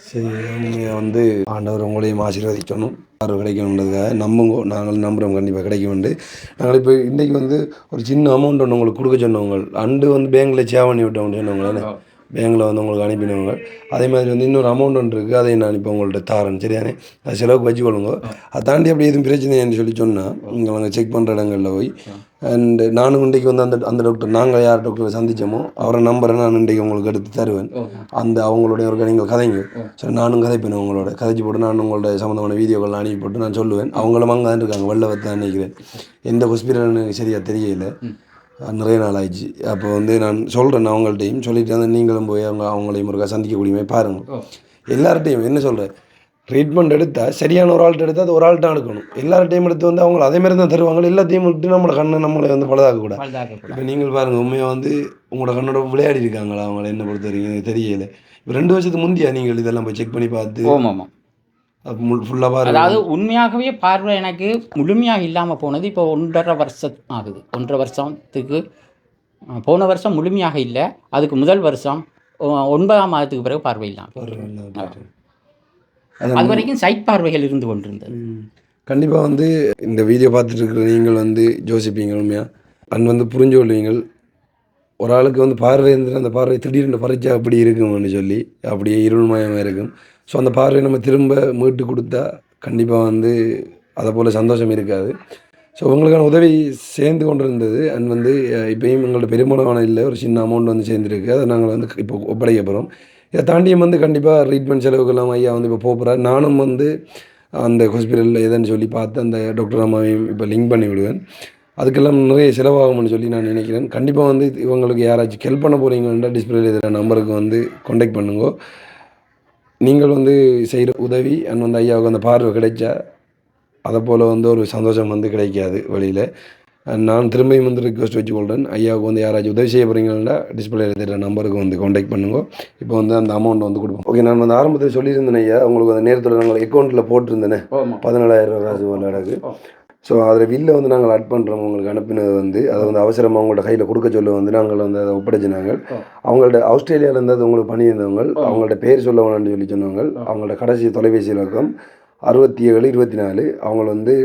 சரி நீங்கள் வந்து ஆண்டவர் உங்களையும் ஆசீர்வதிக்கணும், பார்வை கிடைக்கணுன்றதுக்காக நம்புங்க. நாங்கள் நம்புகிறோம் கண்டிப்பாக கிடைக்கும்ண்டு. நாங்கள் இப்போ இன்றைக்கி வந்து ஒரு சின்ன அமௌண்ட் ஒன்று உங்களுக்கு கொடுக்க சொன்னவங்க அண்டு வந்து பேங்கில் சேவ் பண்ணி விட்டவங்க சொன்னவங்களே, பேங்கில் வந்து உங்களுக்கு அனுப்பினவங்க. அதே மாதிரி வந்து இன்னொரு அமௌண்ட் ஒன்று இருக்குது, அதை நான் இப்போ உங்கள்கிட்ட தாரேன். சரியானே? அது செலவுக்கு வச்சுக்கொள்ளுங்க. அதை தாண்டி அப்படி எதுவும் பிரச்சனைன்னு சொல்லி சொன்னால் நீங்கள் நாங்கள் செக் பண்ணுற இடங்களில் போய் அண்டு நானும் இன்றைக்கி வந்து அந்த டாக்டர் நாங்கள் யார் டாக்டரை சந்தித்தோமோ அவரை நம்பரை நான் இன்றைக்கி உங்களுக்கு எடுத்து தருவேன். அந்த அவங்களுடைய ஒரு நீங்கள் கதைங்க. சரி நானும் கதைப்பேன், உங்களோட கதைச்சி போட்டு நான் உங்களோட சம்மந்தமான வீடியோக்கள்லாம் அனுப்பி போட்டு நான் சொல்லுவேன். அவங்களும் அங்கே தான் இருக்காங்க, வெள்ளை தான் நினைக்கிறேன். எந்த ஹாஸ்பிட்டல்னு சரியாக தெரியல, நிறைய நாள் ஆயிடுச்சு. அப்போ வந்து நான் சொல்கிறேன் அவங்கள்ட்டையும் சொல்லிட்டு வந்து நீங்களும் போய் அவங்களையும் ஒருக்கா சந்திக்கக்கூடியமே பாருங்கள். எல்லார்ட்டையும் என்ன சொல்கிறேன், ட்ரீட்மெண்ட் எடுத்தால் சரியான ஒரு ஆள்கிட்ட எடுத்தால் அது ஒரு ஆள்கிட்ட எடுக்கணும். எல்லார்ட்டையும் எடுத்து வந்து அவங்க அதே மாதிரி தான் தருவாங்க. எல்லாத்தையும் விட்டு நம்மளோட கண்ணை நம்மளை வந்து பழுதாக்கக்கூடாது. இப்போ நீங்கள் பாருங்கள், உண்மையாக வந்து உங்களோட கண்ணோட விளையாடி இருக்காங்களா அவங்கள என்ன பொறுத்த வரைக்கும் தெரியல. இப்போ 2 வருஷத்துக்கு முந்தையா நீங்கள் இதெல்லாம் போய் செக் பண்ணி பார்த்து? ஆமாம் ஃபுல்லாக பாருங்க. அதாவது உண்மையாகவே பார்வை எனக்கு முழுமையாக இல்லாமல் போனது இப்போ 1.5 வருஷம் ஆகுது. 1.5 வருஷத்துக்கு போன வருஷம் முழுமையாக இல்லை, அதுக்கு முதல் வருஷம் 9ஆம் மாதத்துக்கு பிறகு பார்வை இல்லாமல், அது வரைக்கும் சைட் பார்வைகள் இருந்து கொண்டிருந்தது. கண்டிப்பாக வந்து இந்த வீடியோ பார்த்துட்டு இருக்கிற நீங்கள் வந்து யோசிப்பீங்க உண்மையாக அண்ட் வந்து புரிஞ்சு கொள்வீங்கள். ஒரு ஆளுக்கு வந்து பார்வை இருந்துட்டு அந்த பார்வை திடீர்னு பறிச்சா அப்படி இருக்கும்னு சொல்லி அப்படியே இருள்மயமாக இருக்கும். ஸோ அந்த பார்வையை நம்ம திரும்ப மீட்டு கொடுத்தா கண்டிப்பாக வந்து அதை போல் சந்தோஷம் இருக்காது. ஸோ உங்களுக்கான உதவி சேர்ந்து கொண்டு இருந்தது. அண்ட் வந்து இப்போயும் எங்களோட பெரும்பாலான இல்லை, ஒரு சின்ன அமௌண்ட் வந்து சேர்ந்துருக்கு. அதை நாங்கள் வந்து இப்போ ஒப்படைக்க போகிறோம். இதை தாண்டியும் வந்து கண்டிப்பாக ட்ரீட்மெண்ட் செலவுக்கெல்லாம் ஐயா வந்து இப்போ போகிறார். நானும் வந்து அந்த ஹாஸ்பிட்டலில் எதுன்னு சொல்லி பார்த்து அந்த டாக்டர் அம்மாவையும் இப்போ லிங்க் பண்ணி விடுவேன். அதுக்கெல்லாம் நிறைய செலவாகும்னு சொல்லி நான் நினைக்கிறேன். கண்டிப்பாக வந்து இவங்களுக்கு யாராச்சும் ஹெல்ப் பண்ண போகிறீங்கன்னா டிஸ்பிளேல இருக்கிற நம்பருக்கு வந்து கான்டாக்ட் பண்ணுங்க. நீங்கள் வந்து செய்கிற உதவி அண்ட் வந்து ஐயாவுக்கு அந்த பார்வை கிடைச்சா அதை போல் வந்து ஒரு சந்தோஷம் வந்து கிடைக்காது வெளியில். நான் திரும்பியும் வந்து ரிக்வெஸ்ட் வச்சுக்கொள்கிறேன், ஐயாவுக்கு வந்து யாராச்சும் உதவி செய்ய போகிறீங்கன்னா டிஸ்பிளே இருக்கிற நம்பருக்கு வந்து கான்டாக்ட் பண்ணுங்க. இப்போ வந்து அந்த அமௌண்ட் வந்து கொடுப்போம். ஓகே, நான் வந்து ஆரம்பத்தில் சொல்லியிருந்தேன் ஐயா, உங்களுக்கு அந்த நேரத்தில் நாங்கள் அக்கௌண்ட்டில் போட்டிருந்தேனே 17,000 ரூபா காசு நடக்கு. ஸோ அதில் வில்லை வந்து நாங்கள் ஆட் பண்ணுறோம். உங்களுக்கு அனுப்பினது வந்து அதை வந்து அவசரமாக அவங்கள்ட்ட கையில் கொடுக்க சொல்ல வந்து நாங்கள் வந்து அதை ஒப்படைச்சினாங்க. அவங்கள்ட்ட ஆஸ்திரேலியாவிலேருந்து அது உங்களுக்கு பண்ணியிருந்தவங்க, அவங்கள்ட்ட பேர் சொல்ல வேணான்னு சொல்லி சொன்னவங்க. அவங்கள்ட்ட கடைசி தொலைபேசி இலக்கம் 6724. அவங்க வந்து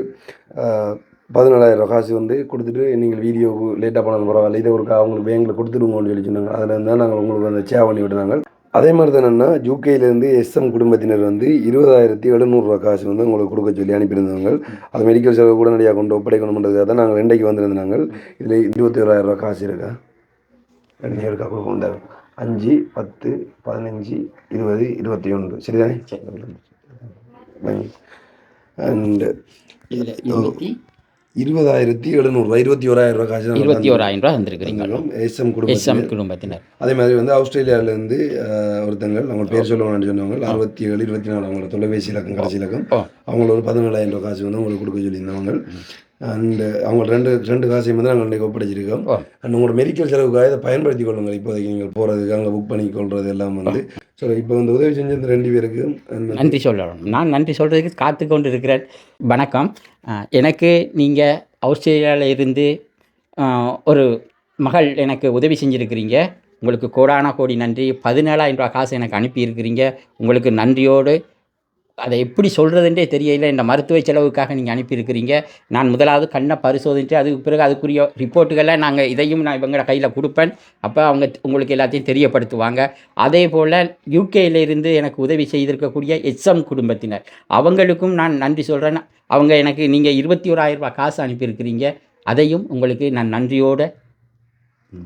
17,000 ரூபா காசு வந்து கொடுத்துட்டு நீங்கள் வீடியோவுக்கு லேட்டாக பண்ணணும் பரவாயில்ல, இதை ஒரு அவங்களுக்கு பேங்கில் கொடுத்துடுங்கன்னு சொல்லி சொன்னாங்க. அதில் இருந்தால் நாங்கள் உங்களுக்கு அந்த சேவ் பண்ணி விட்டுனாங்க. அதே மாதிரி தான் என்னென்னா யூகேலேருந்து SM குடும்பத்தினர் வந்து 20,700 ரூபா காசு வந்து உங்களுக்கு கொடுக்க சொல்லி அனுப்பியிருந்தாங்க. அது மெடிக்கல் செலவு உடனடியாக கொண்டு ஒப்படைக்கணுன்றதுக்காக தான் நாங்கள் 2க்கு வந்திருந்தாங்க. இதில் 21,000 ரூபா காசு இருக்கா, 2 இருக்கா கொடுக்க உண்டாங்க. 5, 10, 15, 20, 21 சரிதானே? அண்ட் 20,700 ரூபா 21,000 ரூபா காசு 21,000 ரூபா வந்திருக்கிறீங்க SM குடும்பத்தினர். அதே மாதிரி வந்து ஆஸ்திரேலியாவிலேருந்து ஒருத்தங்க அவங்க பேர் சொல்லுவாங்கன்னு சொன்னவங்க 6724 அவங்களோட தொலைபேசி இலக்கம் கடைசி இலக்கம். அவங்களோட ஒரு 17,000 ரூபா காசு வந்து உங்களுக்கு கொடுக்க சொல்லியிருந்தவங்க. அண்ட் அவங்க ரெண்டு காசையும் வந்து நாங்கள் இன்றைக்கு ஒப்படைச்சிருக்கோம். ஓ. அண்ட் உங்களோட மெடிக்கல் செலவுக்காக இதை பயன்படுத்தி கொள்ளுங்கள். இப்போதைக்கு நீங்கள் போகிறதுக்கு அங்கே புக் பண்ணி கொள்வது எல்லாம் வந்து ஸோ இப்போ வந்து உதவி செஞ்ச இந்த 2 பேருக்கு நன்றி சொல்லணும். நான் நன்றி சொல்கிறதுக்கு காத்து கொண்டு இருக்கிறேன். வணக்கம். எனக்கு நீங்கள் ஆஸ்திரேலியாவில் இருந்து ஒரு மகள் எனக்கு உதவி செஞ்சுருக்கிறீங்க. உங்களுக்கு கோடான கோடி நன்றி. 17,000 ரூபா காசு எனக்கு அனுப்பியிருக்கிறீங்க. உங்களுக்கு நன்றியோடு அதை எப்படி சொல்கிறதுன்றே தெரியல. இந்த மருத்துவ செலவுக்காக நீங்கள் அனுப்பியிருக்கிறீங்க. நான் முதலாவது கண்ணை பரிசோதித்து அதுக்கு பிறகு அதுக்குரிய ரிப்போர்ட்டுகளை இதையும் நான் இவங்கள கையில் கொடுப்பேன். அப்போ அவங்க உங்களுக்கு எல்லாத்தையும் தெரியப்படுத்துவாங்க. அதே போல் யூகேயிலிருந்து எனக்கு உதவி செய்திருக்கக்கூடிய எச்எம் குடும்பத்தினர் அவங்களுக்கும் நான் நன்றி சொல்கிறேன். அவங்க எனக்கு நீங்கள் 21,000 ரூபா காசு அனுப்பியிருக்கிறீங்க. அதையும் உங்களுக்கு நான் நன்றியோடு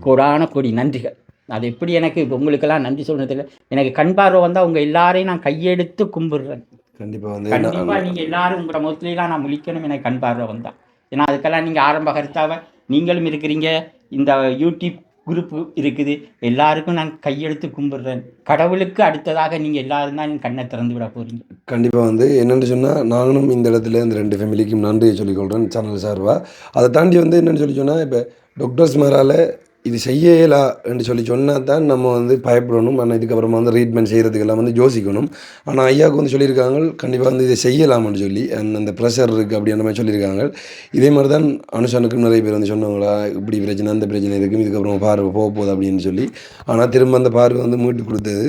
கோடான கோடி நன்றிகள். அது எப்படி எனக்கு உங்களுக்கெல்லாம் நன்றி சொல்கிறதில்ல. எனக்கு கண் பார்வை வந்தால் உங்கள் எல்லாரையும் நான் கையெடுத்து கும்பிடுறேன். கண்டிப்பாக நீங்கள் எல்லாரும் உங்களோட முகத்துலாம் நான் முழிக்கணும் எனக்கு கண் பார்வை வந்தால். ஏன்னா அதுக்கெல்லாம் நீங்கள் ஆரம்ப கருத்தாக நீங்களும் இருக்கிறீங்க, இந்த யூடியூப் குரூப் இருக்குது, எல்லாருக்கும் நான் கையெடுத்து கும்பிடுறேன். கடவுளுக்கு அடுத்ததாக நீங்கள் எல்லாரும் தான் கண்ணை திறந்து விட போகிறீங்க. கண்டிப்பாக வந்து என்னென்னு சொன்னால் நானும் இந்த இடத்துல இந்த 2 ஃபேமிலிக்கும் நன்றியை சொல்லிக்கொள்கிறேன் சேனல் சார்பாக. அதை தாண்டி வந்து என்னென்னு சொன்னால் இப்போ டாக்டர்ஸ் மேலால் இது செய்யலா என்று சொன்னால் தான் நம்ம வந்து பயப்படணும். ஆனால் இதுக்கப்புறமா வந்து ட்ரீட்மெண்ட் செய்கிறதுக்கெல்லாம் வந்து யோசிக்கணும். ஆனால் ஐயாவுக்கு வந்து சொல்லியிருக்காங்க கண்டிப்பாக வந்து இதை செய்யலாம்னு சொல்லி அந்த ப்ரெஷர் இருக்குது அப்படின்ற மாதிரி சொல்லியிருக்காங்க. இதே மாதிரி தான் அனுஷனுக்கும் நிறைய பேர் வந்து சொன்னவங்களா இப்படி பிரச்சனை அந்த பிரச்சனை இருக்கும், இதுக்கப்புறம் பார்வை போக போகுது அப்படின்னு சொல்லி. ஆனால் திரும்ப அந்த பார்வை வந்து மீட்டு கொடுத்தது.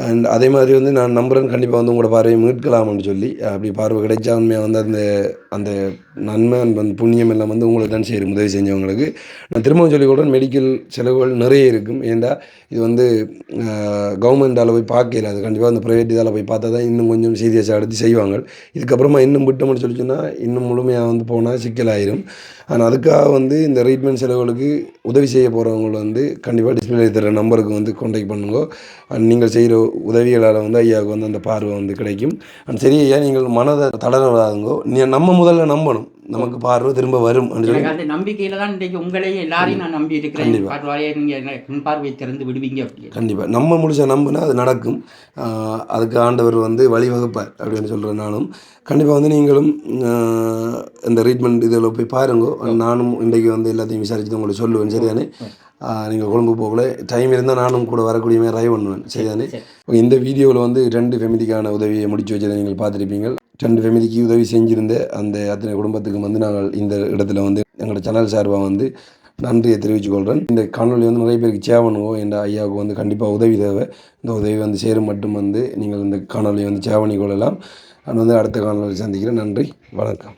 அண்ட் அதே மாதிரி வந்து நான் நம்புகிறேன் கண்டிப்பாக வந்து உங்களோட பார்வையை மீட்கலாம்னு சொல்லி. அப்படி பார்வை கிடைச்சா உண்மையாக வந்து அந்த நன்மை அந்த புண்ணியம் எல்லாம் வந்து உங்களுக்கு தான் சேரும் உதவி செஞ்சவங்களுக்கு. நான் திரும்பவும் சொல்லிக்கொள்கிறேன் மெடிக்கல் செலவுகள் நிறைய இருக்கும். ஏன்டா இது வந்து கவர்மெண்டால் போய் பார்க்கல, அது கண்டிப்பாக அந்த ப்ரைவேட் இதால் போய் பார்த்தா தான் இன்னும் கொஞ்சம் சீரியஸாக எடுத்து செய்வாங்க. இதுக்கப்புறமா இன்னும் விட்டோம்னு சொன்னால் இன்னும் முழுமையாக வந்து போனால் சிக்கலாயிரும். ஆனால் அதுக்காக வந்து இந்த ட்ரீட்மெண்ட் செலவுகளுக்கு உதவி செய்ய போகிறவங்க வந்து கண்டிப்பாக டிஸ்பிளே தர நம்பருக்கு வந்து கான்டாக்ட் பண்ணுங்க. அண்ட் நீங்கள் செய்கிற உதவிகளால் வந்து ஐயாவுக்கு வந்து அந்த பார்வை வந்து கிடைக்கும். அண்ட் சரி ஐயா, நீங்கள் மனதை தளர விடாதுங்கோ. நம்ம முதல்ல நம்பணும், நமக்கு பார்வை திரும்ப வரும். அந்த நம்பிக்கையில் தான் இன்றைக்கு உங்களையும் எல்லாரையும் நான் நம்பி இருக்கிறேன். நீங்கள் பார்வையை திறந்து விடுவீங்க. கண்டிப்பாக நம்ம முடிச்ச நம்பினா அது நடக்கும். அதுக்கு ஆண்டவர் வந்து வழிவகுப்பார் அப்படின்னு சொல்கிறேன். நானும் கண்டிப்பாக வந்து நீங்களும் இந்த ட்ரீட்மெண்ட் இதில் போய் பாருங்க. நானும் இன்றைக்கு வந்து எல்லாத்தையும் விசாரித்து உங்களுக்கு சொல்லுவேன். சரிதானே? நீங்கள் கொழும்பு போகல டைம் இருந்தால் நானும் கூட வரக்கூடிய மாதிரி ட்ரைவ் பண்ணுவேன். சரிதானே? இந்த வீடியோவில் வந்து 2 ஃபேமிலிக்கான உதவியை முடிச்சு வச்சதை நீங்கள் பார்த்துருப்பீங்க. 2 ஃபேமிலிக்கு உதவி செஞ்சிருந்த அந்த அத்தனை குடும்பத்துக்கு வந்து நாங்கள் இந்த இடத்துல வந்து எங்களோட சேனல் சார்பாக வந்து நன்றியை தெரிவித்துக்கொள்கிறேன். இந்த காணொலி வந்து நிறைய பேருக்கு ஷேர் பண்ணுவோம். என்ற ஐயாவுக்கு வந்து கண்டிப்பாக உதவி தேவை. இந்த உதவி வந்து சேரும் மட்டும் வந்து நீங்கள் இந்த காணொலியை வந்து ஷேர் பண்ணிக்கொள்ளலாம். நான் வந்து அடுத்த காணொலியில் சந்திக்கிறேன். நன்றி, வணக்கம்.